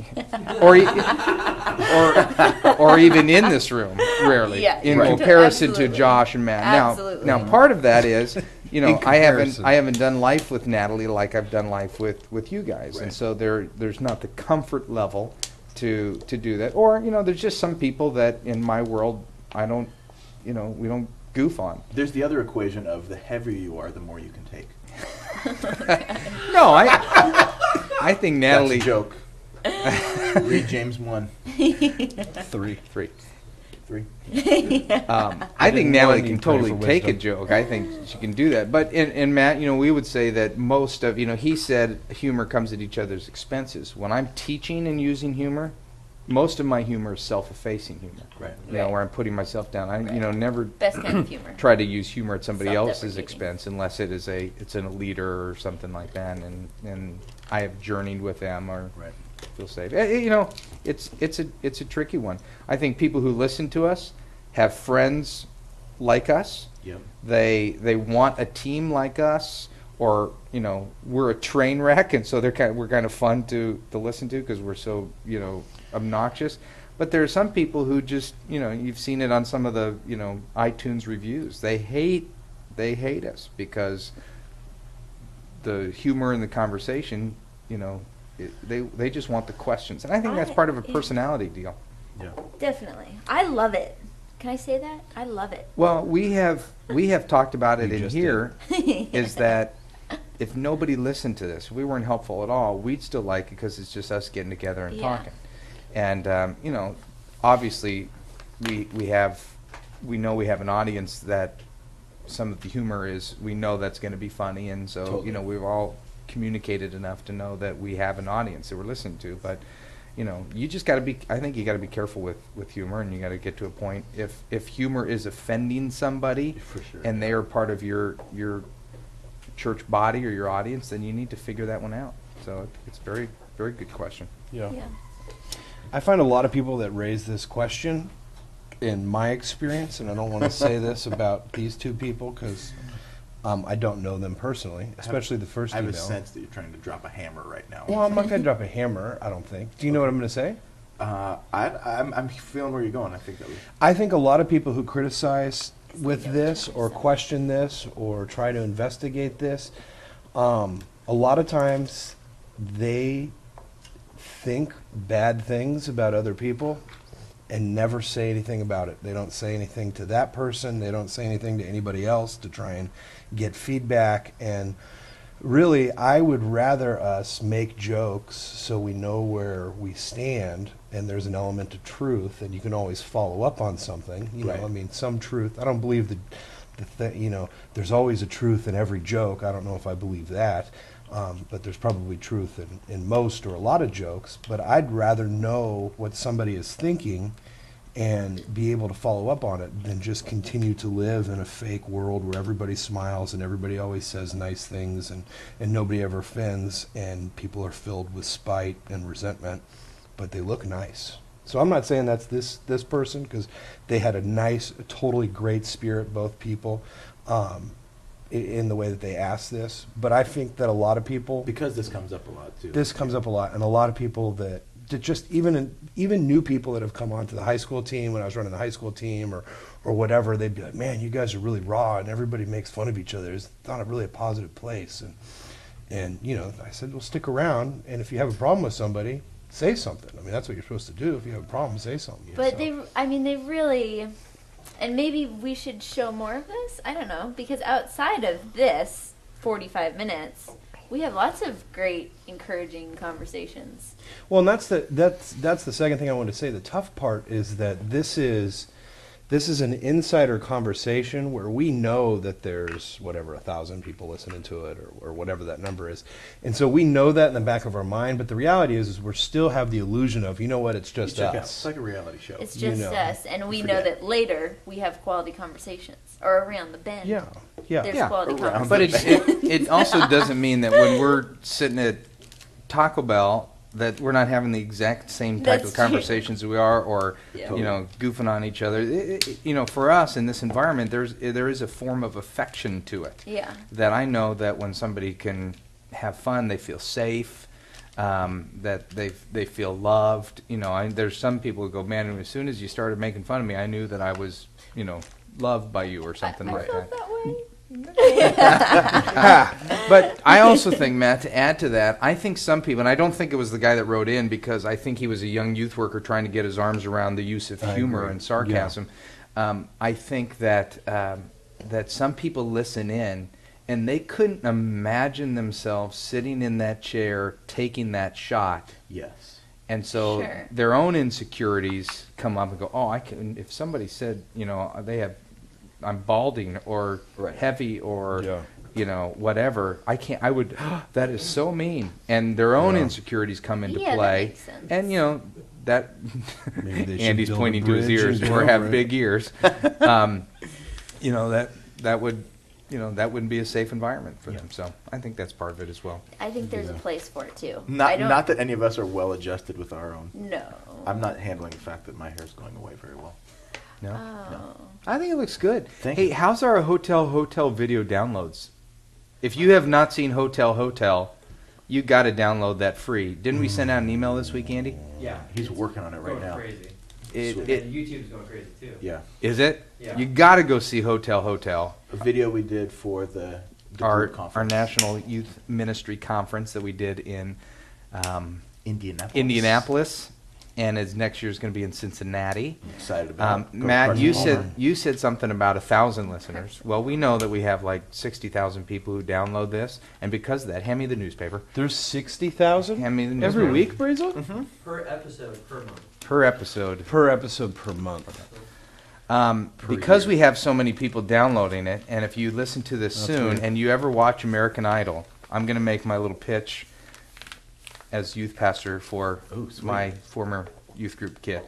or even in this room, rarely. Yeah, in right. comparison Absolutely. to Josh and Matt. Absolutely. Now part of that is, comparison. I haven't done life with Natalie like I've done life with you guys, Right. and so there's not the comfort level to do that. Or there's just some people that in my world I don't, we don't goof on. There's the other equation of the heavier you are, the more you can take. No, I think Natalie. That's a joke. Read James 1. 3. 3. I think didn't Natalie want can you to pray totally for take a wisdom. joke. I think she can do that. But in Matt, we would say that most of, he said humor comes at each other's expenses. When I'm teaching and using humor, most of my humor is self-effacing humor. Right. Where I'm putting myself down. I, never Best kind of humor. try to use humor at somebody else's Self-deprecating. expense unless it's in a leader or something like that, and I have journeyed with them or Right. feel safe. It's a tricky one. I think people who listen to us have friends like us. Yep. They want a team like us, or we're a train wreck, and so we're kind of fun to listen to because we're so obnoxious. But there are some people who just you've seen it on some of the iTunes reviews. They hate us because the humor in the conversation. They just want the questions, and I think that's part of a personality deal. Yeah. Definitely. I love it. Can I say that? I love it. Well, we have talked about it You in just here. Is that if nobody listened to this, if we weren't helpful at all, we'd still like it because it's just us getting together and Yeah. talking. And obviously, we know we have an audience that some of the humor is. We know that's going to be funny, and so Totally. we've all communicated enough to know that we have an audience that we're listening to. But you just got to be. I think you got to be careful with humor, and you got to get to a point. If humor is offending somebody, For sure. and they are part of your church body or your audience, then you need to figure that one out. So it's a very, very good question. Yeah. Yeah. I find a lot of people that raise this question, in my experience, and I don't want to say this about these two people because I don't know them personally, especially the first I have email. a sense that you're trying to drop a hammer right now. Well, I'm not going to drop a hammer, I don't think. Do you know what I'm going to say? I'm feeling where you're going. I think that was. I think a lot of people who criticize with this or question this or try to investigate this, a lot of times they think bad things about other people and never say anything about it. They don't say anything to that person. They don't say anything to anybody else to try and get feedback. And really, I would rather us make jokes so we know where we stand and there's an element of truth and you can always follow up on something. Right. I mean, some truth. I don't believe there's always a truth in every joke. I don't know if I believe that. But there's probably truth in most or a lot of jokes. But I'd rather know what somebody is thinking and be able to follow up on it than just continue to live in a fake world where everybody smiles and everybody always says nice things and nobody ever offends and people are filled with spite and resentment, but they look nice. So I'm not saying that's this person because they had a nice, totally great spirit, both people. In the way that they ask this, but I think that a lot of people, Because this comes up a lot, too. this comes up a lot, and a lot of people that just even new people that have come onto the high school team when I was running the high school team or whatever, they'd be like, man, you guys are really raw and everybody makes fun of each other. It's not really a positive place. And I said, well, stick around, and if you have a problem with somebody, say something. I mean, that's what you're supposed to do. If you have a problem, say something. But they really, and maybe we should show more of this. I don't know, because outside of this 45 minutes, we have lots of great, encouraging conversations. Well, and that's the second thing I want to say. The tough part is that this is an insider conversation where we know that there's 1,000 people listening to it or whatever that number is, and so we know that in the back of our mind. But the reality is we still have the illusion of it's just us. It's like a reality show. It's just us, and we know Forget. that later we have quality conversations, or around the bend. Yeah. There's quality around conversations. But it also doesn't mean that when we're sitting at Taco Bell that we're not having the exact same type That's of conversations we are, or Yeah. goofing on each other. For us in this environment, there is a form of affection to it. Yeah. That I know that when somebody can have fun, they feel safe, that they feel loved. There's some people who go, man, as soon as you started making fun of me, I knew that I was, loved by you or something I like felt that. that way. But I also think, Matt, to add to that, I think some people, and I don't think it was the guy that wrote in because I think he was a young youth worker trying to get his arms around the use of I humor agree. and sarcasm. I think that some people listen in and they couldn't imagine themselves sitting in that chair taking that shot Yes. And so Sure. their own insecurities come up and go, oh, I can. If somebody said, I'm balding or Right. heavy or, Yeah. whatever, I can't. I would. That is so mean. And their own Yeah. insecurities come into Yeah, that play. makes sense. And that Maybe they should Andy's build a pointing to his bridge ears and or go have over it. big ears. That would. That wouldn't be a safe environment for them. So I think that's part of it as well. I think there's a place for it too. I Not don't- not that any of us are well adjusted with our own. No. I'm not handling the fact that my hair's going away very well. No. Oh. I think it looks good. Thank Hey, you. how's our hotel video downloads? If you have not seen Hotel, you got to download that free. Didn't we send out an email this week, Andy? Yeah. He's it's working on it right going now. Crazy. Sweet. And YouTube's going crazy too. Yeah. Is it? Yeah. You got to go see Hotel. A video we did for the Our group conference. our National Youth Ministry Conference that we did in Indianapolis. and next year's going to be in Cincinnati. I'm excited about it. Go to Matt, Carson you Palmer. said something about 1,000 listeners. Well, we know that we have like 60,000 people who download this, and because of that, hand me the newspaper. There's 60,000 Hand me the every newspaper. week, Brazel? Mm-hmm. Per episode, per month. Per episode. Per episode per month. Because year. we have so many people downloading it, and if you listen to this That's soon, weird. and you ever watch American Idol, I'm going to make my little pitch as youth pastor for Ooh, sweet. my former youth group kid.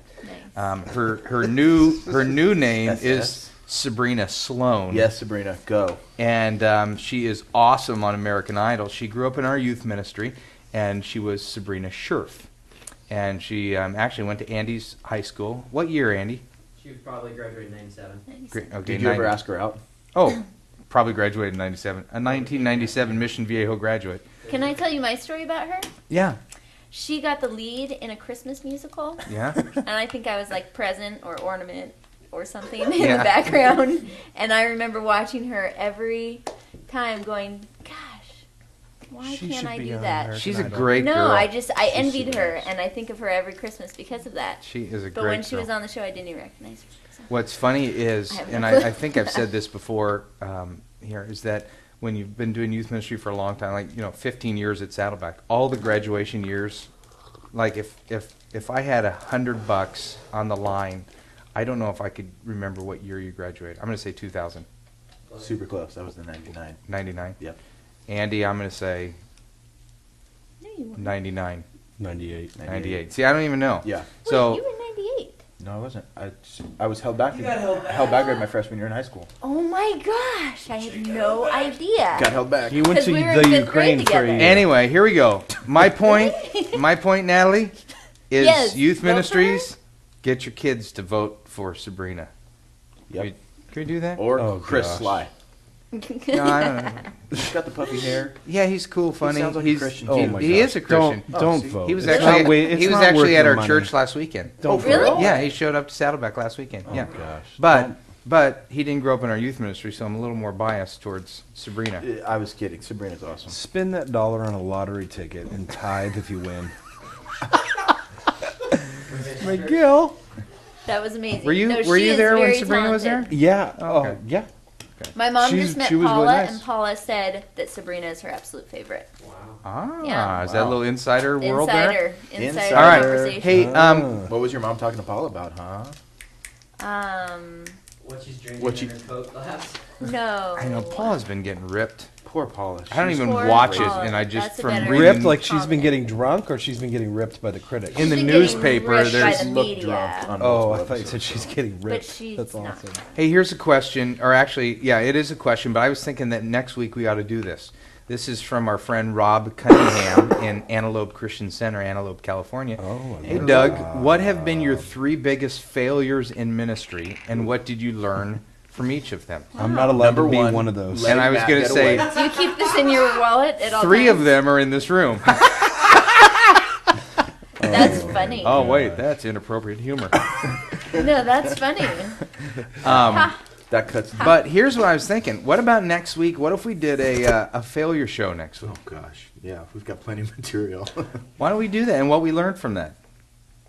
Nice. Her new name Yes, is yes. Sabrina Sloan. Yes, Sabrina, go. And she is awesome on American Idol. She grew up in our youth ministry, and she was Sabrina Scherf. And she actually went to Andy's high school. What year, Andy? She was probably graduated in 97. Nice. Great. Okay, Did you ever ask her out? Oh, probably graduated in 97. A 1997 Mission Viejo graduate. Can I tell you my story about her? Yeah. She got the lead in a Christmas musical, Yeah. and I think I was like present or ornament or something in Yeah. the background. And I remember watching her every time going, gosh, why She can't should I be do on that? American She's a Idol. great No, girl. I She's envied super her, nice. and I think of her every Christmas because of that. She is a But great when she girl. was on the show, I didn't even recognize her. So. What's funny is, I have no and clue. I think I've said this before here, is that when you've been doing youth ministry for a long time, like 15 years at Saddleback, all the graduation years, like if I had $100 on the line, I don't know if I could remember what year you graduated. I'm going to say 2000, Super close. That was the 99. 99. Yep. Andy, I'm going to say No, you weren't. 99, 98. 98. See, I don't even know. Yeah. Wait, So you were 98. No, I wasn't. I was held back. You got held held back my freshman year in high school. Oh my gosh, I had no idea. Got held back. He went 'Cause to we were in the fifth grade Ukraine for a together. year. anyway, here we go. My point, Natalie, is Yes, youth vote for her. ministries. Get your kids to vote for Sabrina. Yep. Can we do that? Or Oh, Chris gosh. Sly. No, I don't know. He's got the puffy hair. Yeah, he's cool, funny. sounds like a he's, Christian. He, Oh my he gosh. is a Christian. Don't see? vote. He was It's actually not wa- it's he was not worth actually at your our money. church last weekend. Don't Really? vote. Yeah, he showed up to Saddleback last weekend. Oh yeah, gosh. but he didn't grow up in our youth ministry, so I'm a little more biased towards Sabrina. I was kidding. Sabrina's awesome. Spend that dollar on a lottery ticket and tithe if you win. McGill. That was amazing. Were you No, were she you is there when very Sabrina was there? talented. Yeah. Oh, Oh, okay. yeah. My mom She's- just met she was really Paula, nice. and Paula said that Sabrina is her absolute favorite. Wow. Ah, Yeah. is that a little insider world there? Insider Insider. All right. conversation. Hey, What was your mom talking to Paul about, huh? What she's drinking What in you- her Coke glass. No. I know Paula's been getting ripped. Poor Paula. I don't even Poor watch it, Paula. and I just That's a from better- reading ripped like she's been comment. getting drunk, or she's been getting ripped by the critics. in the She's getting newspaper. ripped by There's the looked media. drunk on Oh, I multiple thought you episodes. said she's getting But ripped. she's That's not. awesome. Hey, here's a question, or actually, yeah, it is a question, but I was thinking that next week we ought to do this. This is from our friend Rob Cunningham in Antelope Christian Center, Antelope, California. Oh, I Hey, love Doug, that. what have been your 3 biggest failures in ministry, and what did you learn from each of them? I'm not allowed Number to be one, one of those. let And I was Matt going to get say, away. Do you keep this in your wallet at all 3 times? of them are in this room. That's funny. Oh, wait, that's inappropriate humor. No, that's funny. That cuts. But here's what I was thinking. What about next week? What if we did a failure show next week? Oh gosh, yeah, we've got plenty of material. Why don't we do that, and what we learned from that?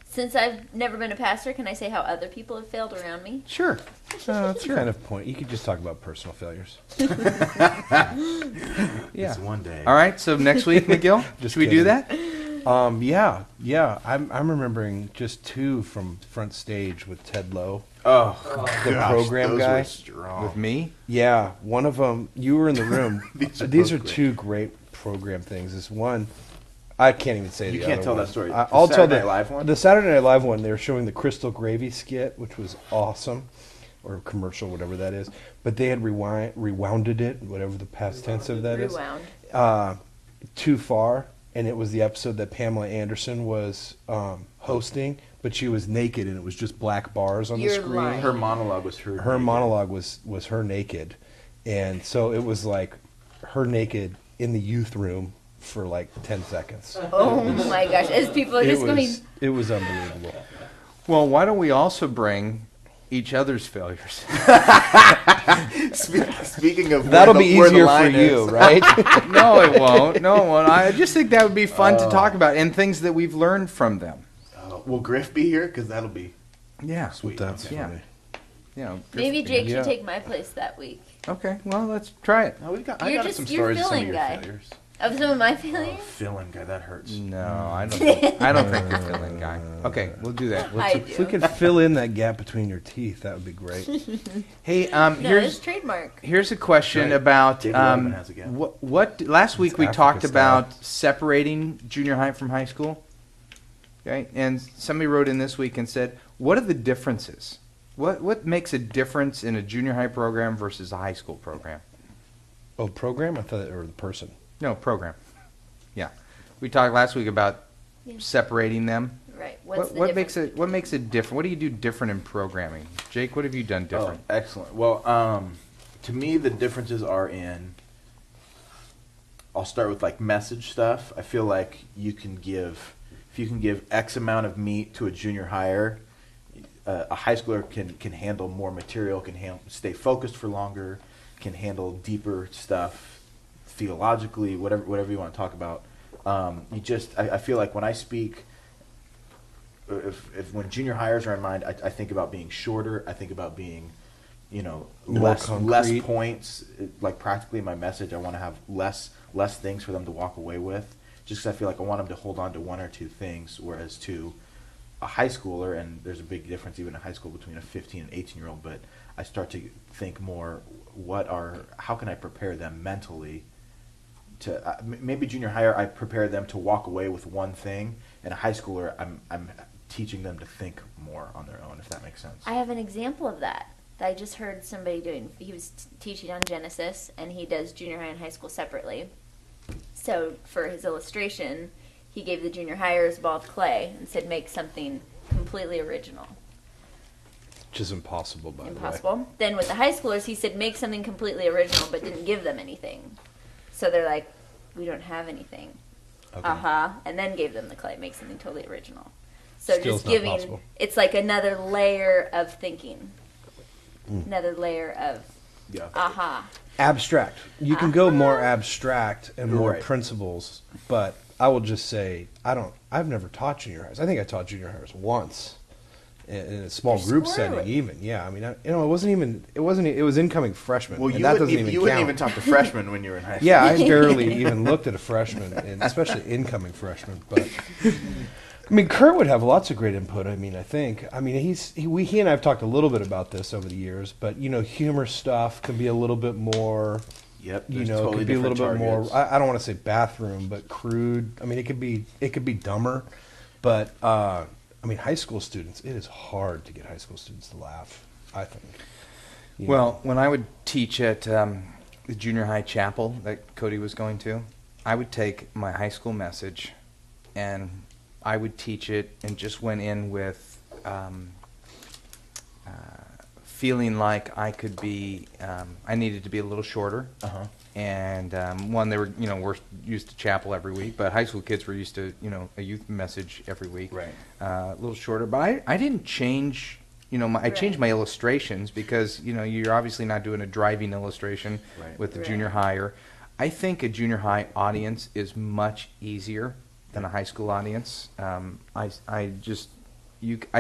Since I've never been a pastor, can I say how other people have failed around me? Sure. That's kind of point. You could just talk about personal failures. Yeah. It's one day. All right, so next week, McGill, Just should we do kidding. that? Yeah. I'm remembering just 2 from Front Stage with Ted Lowe. Oh, The gosh, program those guy were strong. With me? Yeah, one of them. You were in the room. These These are are both 2 great program things. This one, I can't even say. You the can't other tell one. that story. I'll The tell Saturday Night Live one? The Saturday Night Live one. They were showing the Crystal Gravy skit, which was awesome, or commercial, whatever that is. But they had rewounded it, whatever the past tense of that is. Rewound. Too far, and it was the episode that Pamela Anderson was hosting, but she was naked and it was just black bars on You're the screen. lying. Her monologue was her. Her monologue was her naked, and so it was like her naked in the youth room for like 10 seconds. Oh my gosh! As people are just going. It was unbelievable. Well, why don't we also bring each other's failures? Speaking of, That'll where be the, where the easier for line you, is. right? No, it won't. No, it won't. I just think that would be fun to talk about and things that we've learned from them. Will Griff be here? Because that'll be Yeah. sweet. That's Okay. Yeah. funny. You know, Maybe Jake Yeah. should take my place that week. Okay, well, let's try it. No, I You're got just- some you're stories of some of filling your guy. failures. Of some of my Oh, failures. filling guy, that hurts. No, I don't think you're feeling guy. Okay, we'll do that. I If we do. could fill in that gap between your teeth, that would be great. Hey, No, it's here's trademark. a question Right. about David Letterman has a gap. what last week It's we Africa talked style. about separating junior high from high school. Okay, and somebody wrote in this week and said, "What are the differences? What makes a difference in a junior high program versus a high school program?" Oh, program? I thought, or the person. No, program. Yeah, we talked last week about Yeah. separating them. Right. What's What the makes difference? it different? What do you do different in programming? Jake, what have you done different? Oh, excellent. Well, to me, the differences are in. I'll start with like message stuff. I feel like if you can give X amount of meat to a junior higher, a high schooler can handle more material, can stay focused for longer, can handle deeper stuff, theologically, whatever you want to talk about. I feel like when I speak, if when junior hires are in mind, I think about being shorter. I think about being, More less concrete. points. Like practically in my message, I want to have less things for them to walk away with. Just because I feel like I want them to hold on to 1 or 2 things, whereas to a high schooler, and there's a big difference even in high school between a 15 and 18-year-old, but I start to think more, how can I prepare them mentally to, maybe junior higher, I prepare them to walk away with one thing, and a high schooler, I'm teaching them to think more on their own, if that makes sense. I have an example of that. I just heard somebody doing. He was teaching on Genesis, and he does junior high and high school separately. So for his illustration, he gave the junior hires a ball of clay and said, "Make something completely original." Which is impossible, by the way. Impossible. Then with the high schoolers, he said, "Make something completely original," but didn't give them anything. So they're like, "We don't have anything." Okay. And then gave them the clay. Make something totally original. So Still just not giving, possible. it's like another layer of thinking. Mm. Another layer of Yeah. Abstract. You can go more abstract and more Right. principles, but I will just say I've never taught junior highs. I think I taught junior highs once in a small They're group squirrely. setting. Even I mean, it was incoming freshmen. Well, and you that wouldn't, doesn't even, even you wouldn't count. even talk to freshmen when you were in high school. Yeah, I barely even looked at a freshman, and especially incoming freshmen. But I mean, Kurt would have lots of great input. I mean, he and I have talked a little bit about this over the years. But humor stuff can be a little bit more. Yep. It there's could totally be a little different bit more. targets. I don't want to say bathroom, but crude. I mean, it could be dumber. But high school students, it is hard to get high school students to laugh, I think. Well, when I would teach at the junior high chapel that Cody was going to, I would take my high school message and I would teach it and just went in with feeling like I could be, I needed to be a little shorter. Uh-huh. And they were, we're used to chapel every week, but high school kids were used to, a youth message every week. Right. A little shorter, but I didn't change. I changed my illustrations because you're obviously not doing a driving illustration Right. with the Right. junior higher. I think a junior high audience is much easier than a high school audience. I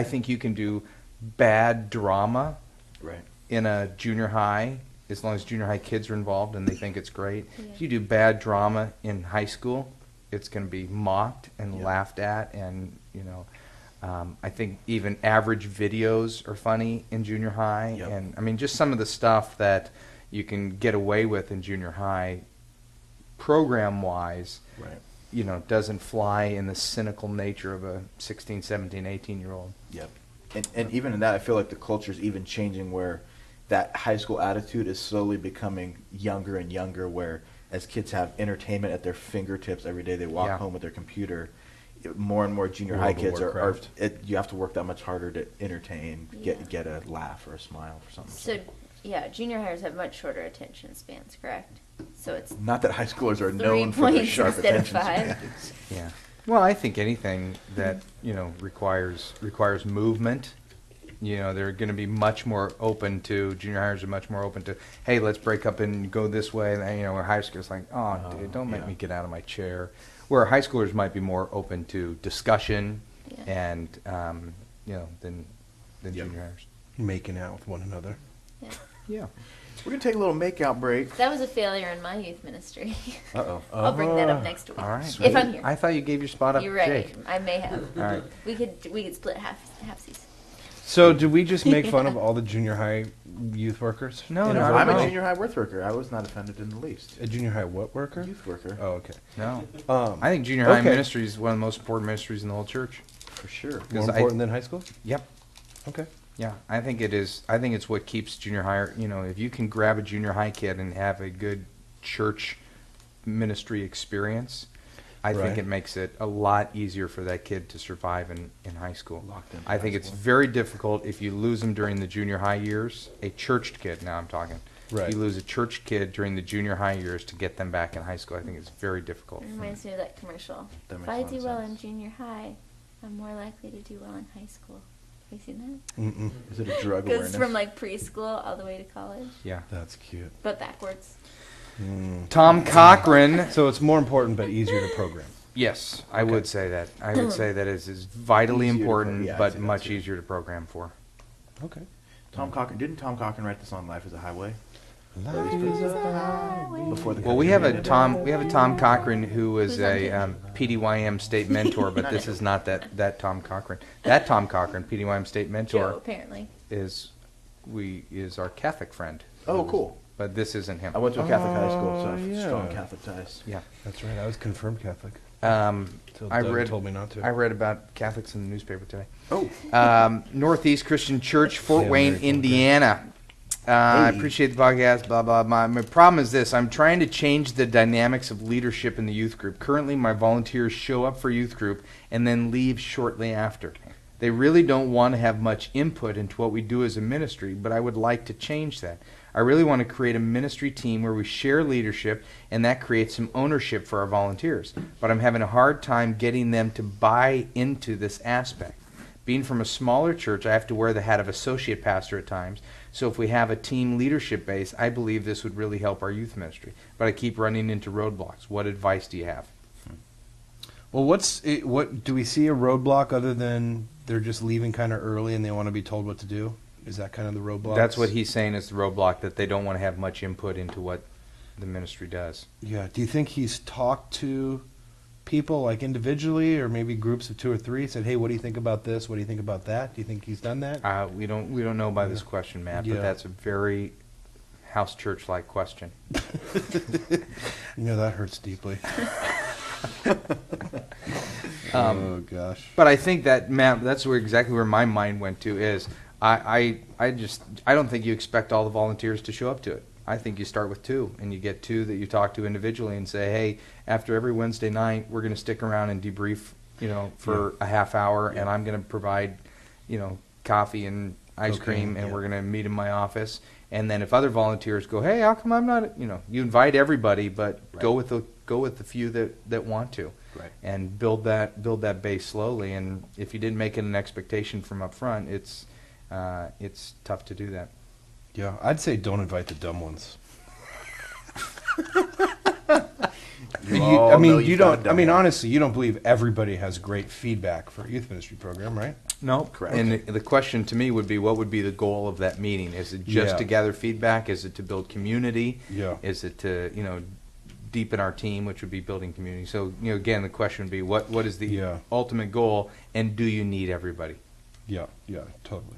think you can do bad drama Right. in a junior high as long as junior high kids are involved and they think it's great. Yeah. If you do bad drama in high school, it's going to be mocked and laughed at, and I think even average videos are funny in junior high, and I mean just some of the stuff that you can get away with in junior high, program-wise, doesn't fly in the cynical nature of a 16, 17, 18-year-old. Yep. And even in that, I feel like the culture is even changing where that high school attitude is slowly becoming younger and younger, where as kids have entertainment at their fingertips every day, they walk home with their computer. More and more junior high kids you have to work that much harder to entertain, get a laugh or a smile or something. So, junior hires have much shorter attention spans, correct? So it's not that high schoolers are 3 known for their points sharp instead of attention 5. spans. Yeah. Well, I think anything that requires movement. They're going to be much more open to, junior hires are much more open to, hey, let's break up and go this way. And, where high school's like, oh, dude, don't make me get out of my chair. Where high schoolers might be more open to discussion and, than junior hires. Making out with one another. Yeah. We're going to take a little make-out break. That was a failure in my youth ministry. Uh-oh. I'll bring that up next week. All right. If I'm here. I thought you gave your spot up You're to right. Jake. I may have. All right. We could split halfsies. So, did we just make fun of all the junior high youth workers? No, I'm a junior high youth worker. I was not offended in the least. A junior high what worker? Youth worker. Oh, okay. No. I think junior high ministry is one of the most important ministries in the whole church. For sure. More important than high school? Yep. Okay. Yeah, I think it is. I think it's what keeps junior high. If you can grab a junior high kid and have a good church ministry experience, I think it makes it a lot easier for that kid to survive in high school. I think it's very difficult if you lose them during the junior high years. A churched kid, now I'm talking. Right. If you lose a church kid during the junior high years to get them back in high school, I think it's very difficult. It reminds me of that commercial. That If makes I a lot do of well sense. in junior high, I'm more likely to do well in high school. Have you seen that? Mm-mm. Is it a drug Goes awareness? from like preschool all the way to college, Yeah. That's cute. but backwards. Tom Cochran. So it's more important but easier to program. Yes, I would say that. I would say that is vitally Easier to important, I'd but say that much too. easier to program for. Okay. Tom Cochran. Didn't Tom Cochran write the song "Life Is a Highway"? Highway. Before the Well, we have a Tom Cochran who was a PDYM state mentor, but this is not that Tom Cochran. That Tom Cochran, PDYM state Joe, mentor, apparently. is our Catholic friend. Oh, cool. But this isn't him. I went to a Catholic high school, so I have yeah. strong Catholic ties. Yeah. That's right. I was confirmed Catholic. Till I Doug read. told me not to. I read about Catholics in the newspaper today. Oh. Northeast Christian Church, Fort Yeah, Wayne, very cool. Indiana. I appreciate the podcast, blah, blah, blah. My problem is this. I'm trying to change the dynamics of leadership in the youth group. Currently, my volunteers show up for youth group and then leave shortly after. They really don't want to have much input into what we do as a ministry, but I would like to change that. I really want to create a ministry team where we share leadership, and that creates some ownership for our volunteers. But I'm having a hard time getting them to buy into this aspect. Being from a smaller church, I have to wear the hat of associate pastor at times. So if we have a team leadership base, I believe this would really help our youth ministry. But I keep running into roadblocks. What advice do you have? Well, what do we see a roadblock other than they're just leaving kind of early and they want to be told what to do? Is that kind of the roadblock? That's what he's saying is the roadblock, that they don't want to have much input into what the ministry does. Yeah. Do you think he's talked to people like individually or maybe groups of 2 or 3? Said, hey, what do you think about this? What do you think about that? Do you think he's done that? We don't know by this question, Matt, Yeah. but that's a very house church-like question. That hurts deeply. Oh gosh. But I think that, Matt, that's exactly where my mind went to is I don't think you expect all the volunteers to show up to it. I think you start with 2, and you get 2 that you talk to individually and say, hey, after every Wednesday night, we're going to stick around and debrief, for a half hour, and I'm going to provide, coffee and ice cream, and we're going to meet in my office. And then if other volunteers go, hey, how come I'm not, you invite everybody, but go with the few that want to. Right. And build that base slowly. And if you didn't make it an expectation from up front, it's tough to do that. Yeah, I'd say don't invite the dumb ones. Honestly, you don't believe everybody has great feedback for a youth ministry program, right? No, Correct. And the question to me would be, what would be the goal of that meeting? Is it just to gather feedback? Is it to build community? Yeah. Is it to deepen our team, which would be building community. So, again, the question would be, what is the ultimate goal, and do you need everybody? Yeah, totally.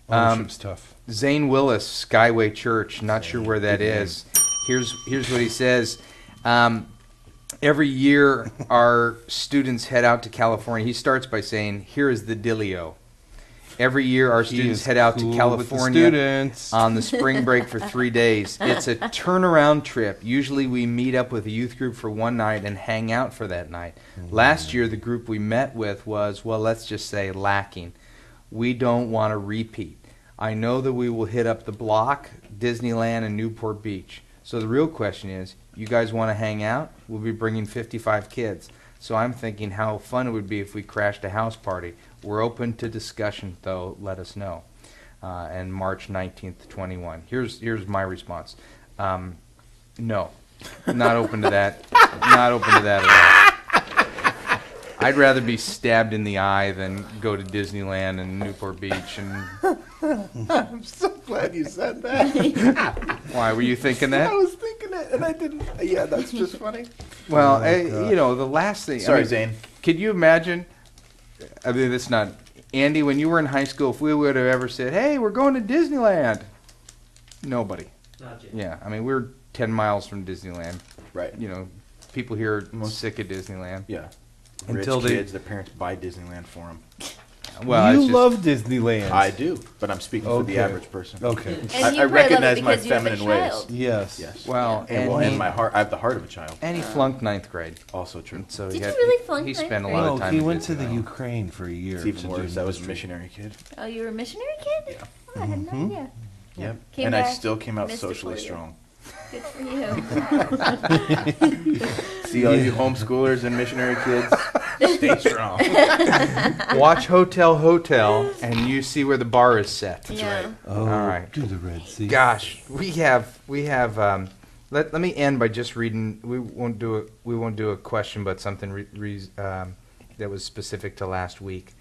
Um, Ownership's tough. Zane Willis, Skyway Church, not sure where that is. Here's what he says. Every year our students head out to California. He starts by saying, here is the dealio. Every year our students head out to California on the spring break for 3 days. It's a turnaround trip. Usually we meet up with a youth group for one night and hang out for that night. Last year the group we met with was, well, let's just say lacking. We don't want to repeat. I know that we will hit up the Block, Disneyland, and Newport Beach. So the real question is, you guys want to hang out? We'll be bringing 55 kids. So I'm thinking how fun it would be if we crashed a house party. We're open to discussion, though. Let us know. And March 19th to 21. Here's my response. No, not open to that. Not open to that at all. I'd rather be stabbed in the eye than go to Disneyland and Newport Beach. And I'm so glad you said that. why were you thinking that? I was thinking it, and I didn't. Yeah, that's just funny. Well, the last thing. Sorry, Zane. Could you imagine? I mean, it's not. Andy, when you were in high school, if we would have ever said, "Hey, we're going to Disneyland," nobody. Not yet. Yeah, I mean, we're 10 miles from Disneyland. Right. People here are sick of Disneyland. Yeah. Until Rich they- kids, their parents buy Disneyland for them. Well, you it's just- love Disneyland. I do, but I'm speaking for the Okay. average person. Okay. And I you probably recognize love it my because you have a feminine ways. child. Yes. Yes. Well, And, and, he, my heart, I have the heart of a child. and he flunked 9th grade. Also true. So Did he you had, really flunk he ninth spent a grade? lot No, of time he at went to the Disneyland. Ukraine for a year. It's even to worse. do That was a ministry. missionary kid. Oh, you were a missionary kid? Yeah. Oh, I had no idea. Yep. Came And I back still came out mystical, socially yeah. strong. Good for you. See all you homeschoolers and missionary kids, stay strong. Watch Hotel, and you see where the bar is set. Yeah. Oh, All right. to the Red Sea. Gosh, we have. Let me end by just reading. We won't do a question, but something that was specific to last week.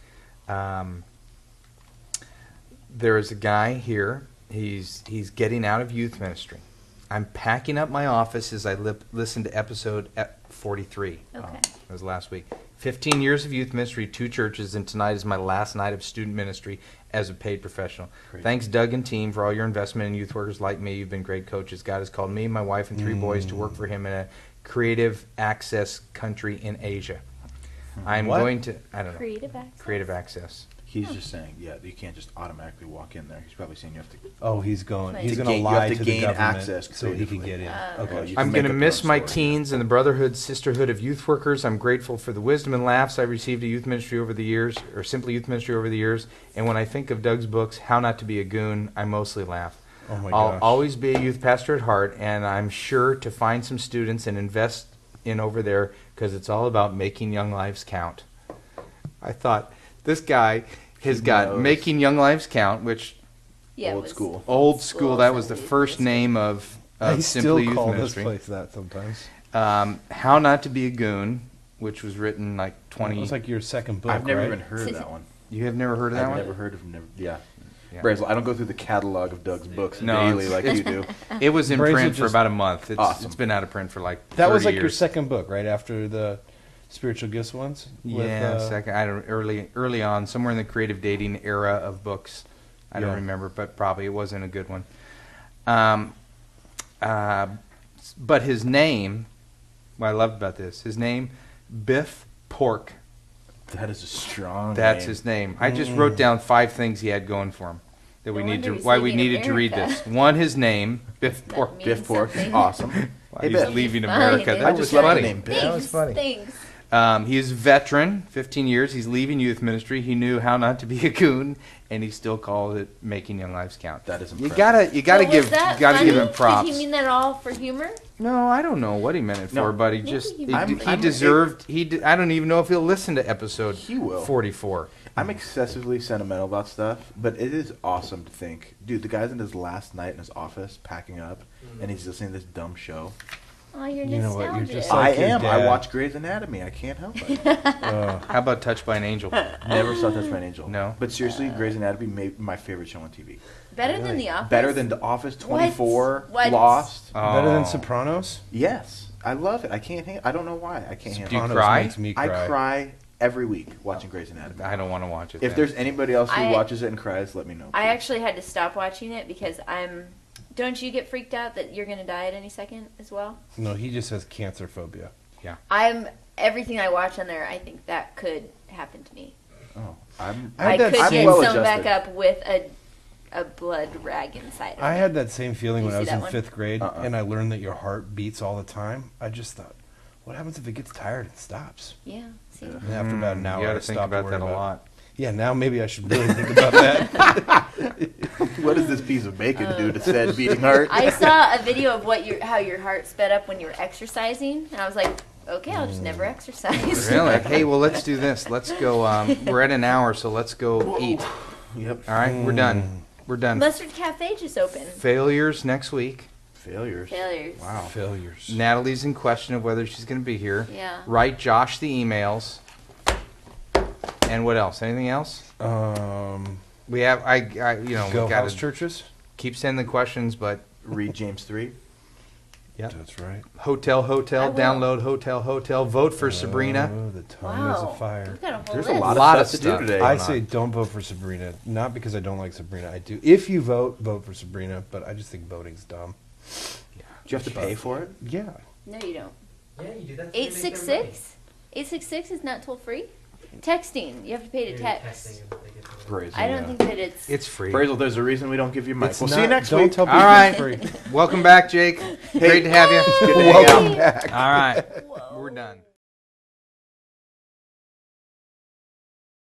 There is a guy here. He's getting out of youth ministry. I'm packing up my office as I listen to episode 43. Okay. That was last week. 15 years of youth ministry, 2 churches, and tonight is my last night of student ministry as a paid professional. Great. Thanks, Doug and team, for all your investment in youth workers like me. You've been great coaches. God has called me, my wife, and 3 boys to work for him in a creative access country in Asia. I'm What? going to, I don't know, Creative access. creative access. He's just saying, yeah, you can't just automatically walk in there. He's probably saying you have to. Oh, he's going. Like- He's To going gain- to you have lie to to the gain government access so he can creatively. get in. Oh. Okay. Well, you I'm can going to make up miss your own my story. teens and the brotherhood, sisterhood of youth workers. I'm grateful for the wisdom and laughs I've received at youth ministry over the years, or simply youth ministry over the years. And when I think of Doug's books, How Not to Be a Goon, I mostly laugh. Oh my I'll gosh. always be a youth pastor at heart, and I'm sure to find some students and invest in over there because it's all about making young lives count. I thought this guy has got knows. Making Young Lives Count, which Yeah, it Old was school. old school. That was the Simply first Youth name of I Simply still Youth call this Ministry. place that sometimes. How Not to Be a Goon, which was written like It 20. was like your second book, I've never right? even heard of that one. You have never heard of that I've one? never heard of Yeah. Yeah. Brazel, I don't go through the catalog of Doug's books No, daily it's- like it's- you do. It was in Brazel print for just- about a month. Awesome. It's been out of print for like 30 That was like years. your second book, right after the spiritual gifts ones. Yeah, With, second. I don't early on, somewhere in the creative dating era of books. I don't Yeah. remember, but probably it wasn't a good one. But his name, what I loved about this, his name, Biff Pork. That is a strong That's name. his name. I just wrote down 5 things he had going for him that we No need wonder to. he's Why we leaving needed to read America. this. One, his name, Biff That Pork. means Biff Pork. something. Awesome. Why Hey, he's Biff. leaving Fine, America. Biff. That I was just love the funny. name Biff. That was funny. Thanks. He's a veteran, 15 years. He's leaving youth ministry. He knew how not to be a goon, and he still called it Making Young Lives Count. That is You impressive. gotta So give was that you gotta give funny? him props. Did he mean that all for humor? No, I don't know what he meant it for, No. but he Maybe just he he, meant he I'm- deserved. I don't even know if he'll listen to episode He will. 44. I'm excessively sentimental about stuff, but it is awesome to think, dude, the guy's in his last night in his office packing up, and he's listening to this dumb show. Oh, you're You know what, you're nostalgic. just I like your am. I dad. watch Grey's Anatomy. I can't help it. How about Touched by an Angel? Never saw Touched by an Angel. No. But seriously, Grey's Anatomy made my favorite show on TV. Better than The Office? Better than The Office, 24, What? Lost. Better than Oh. Sopranos? Yes, I love it. I can't. I don't know why. I can't Do you handle it. Sopranos cry? makes me I cry. cry every week watching Grey's Anatomy. I don't want to watch it. If then. there's anybody else who I- watches it and cries, let me know. I please. actually had to stop watching it because don't you get freaked out that you're going to die at any second as well? No, he just has cancer phobia. Everything I watch on there, I think that could happen to me. Oh, I'm. I had I that could same- get well sewn adjusted. back up with a blood rag inside of I me. had that same feeling You when I see was that in one? 5th grade, Uh-uh. and I learned that your heart beats all the time. I just thought, what happens if it gets tired and stops? Yeah, see? And after about an hour, you got I to think stopped about worrying that a lot. Yeah, now maybe I should really think about that. What does this piece of bacon do to said beating heart? I saw a video of how your heart sped up when you were exercising, and I was like, okay, I'll just never exercise. Really? Hey, well, let's do this. Let's go. We're at an hour, so let's go eat. Yep. All right, we're done. We're done. Mustard Cafe just opened. Failures next week. Failures. Failures. Wow. Failures. Natalie's in question of whether she's going to be here. Yeah. Write Josh the emails. And what else? Anything else? We have. Go we got house to churches? keep sending the questions, but Read James 3. yeah. That's right. Hotel, I will. download hotel. Vote for Sabrina. Oh, the tongue is Wow. a fire. We've got a whole There's list. a lot, Lot of of stuff stuff. to do today. I going say on. don't vote for Sabrina. Not because I don't like Sabrina. I do. If you vote for Sabrina, but I just think voting's dumb. Do you have to pay for it? Yeah. No, you don't. Yeah, you do that. 866? 866 is not toll free? Texting. You have to pay to text. Brazel. I don't think that it's. It's free. Brazel, there's a reason we don't give you mic. It's We'll see not- you next don't week. tell All people right. it's free. Welcome back, Jake. Great to have you. Good to hang out. All right. Whoa. We're done.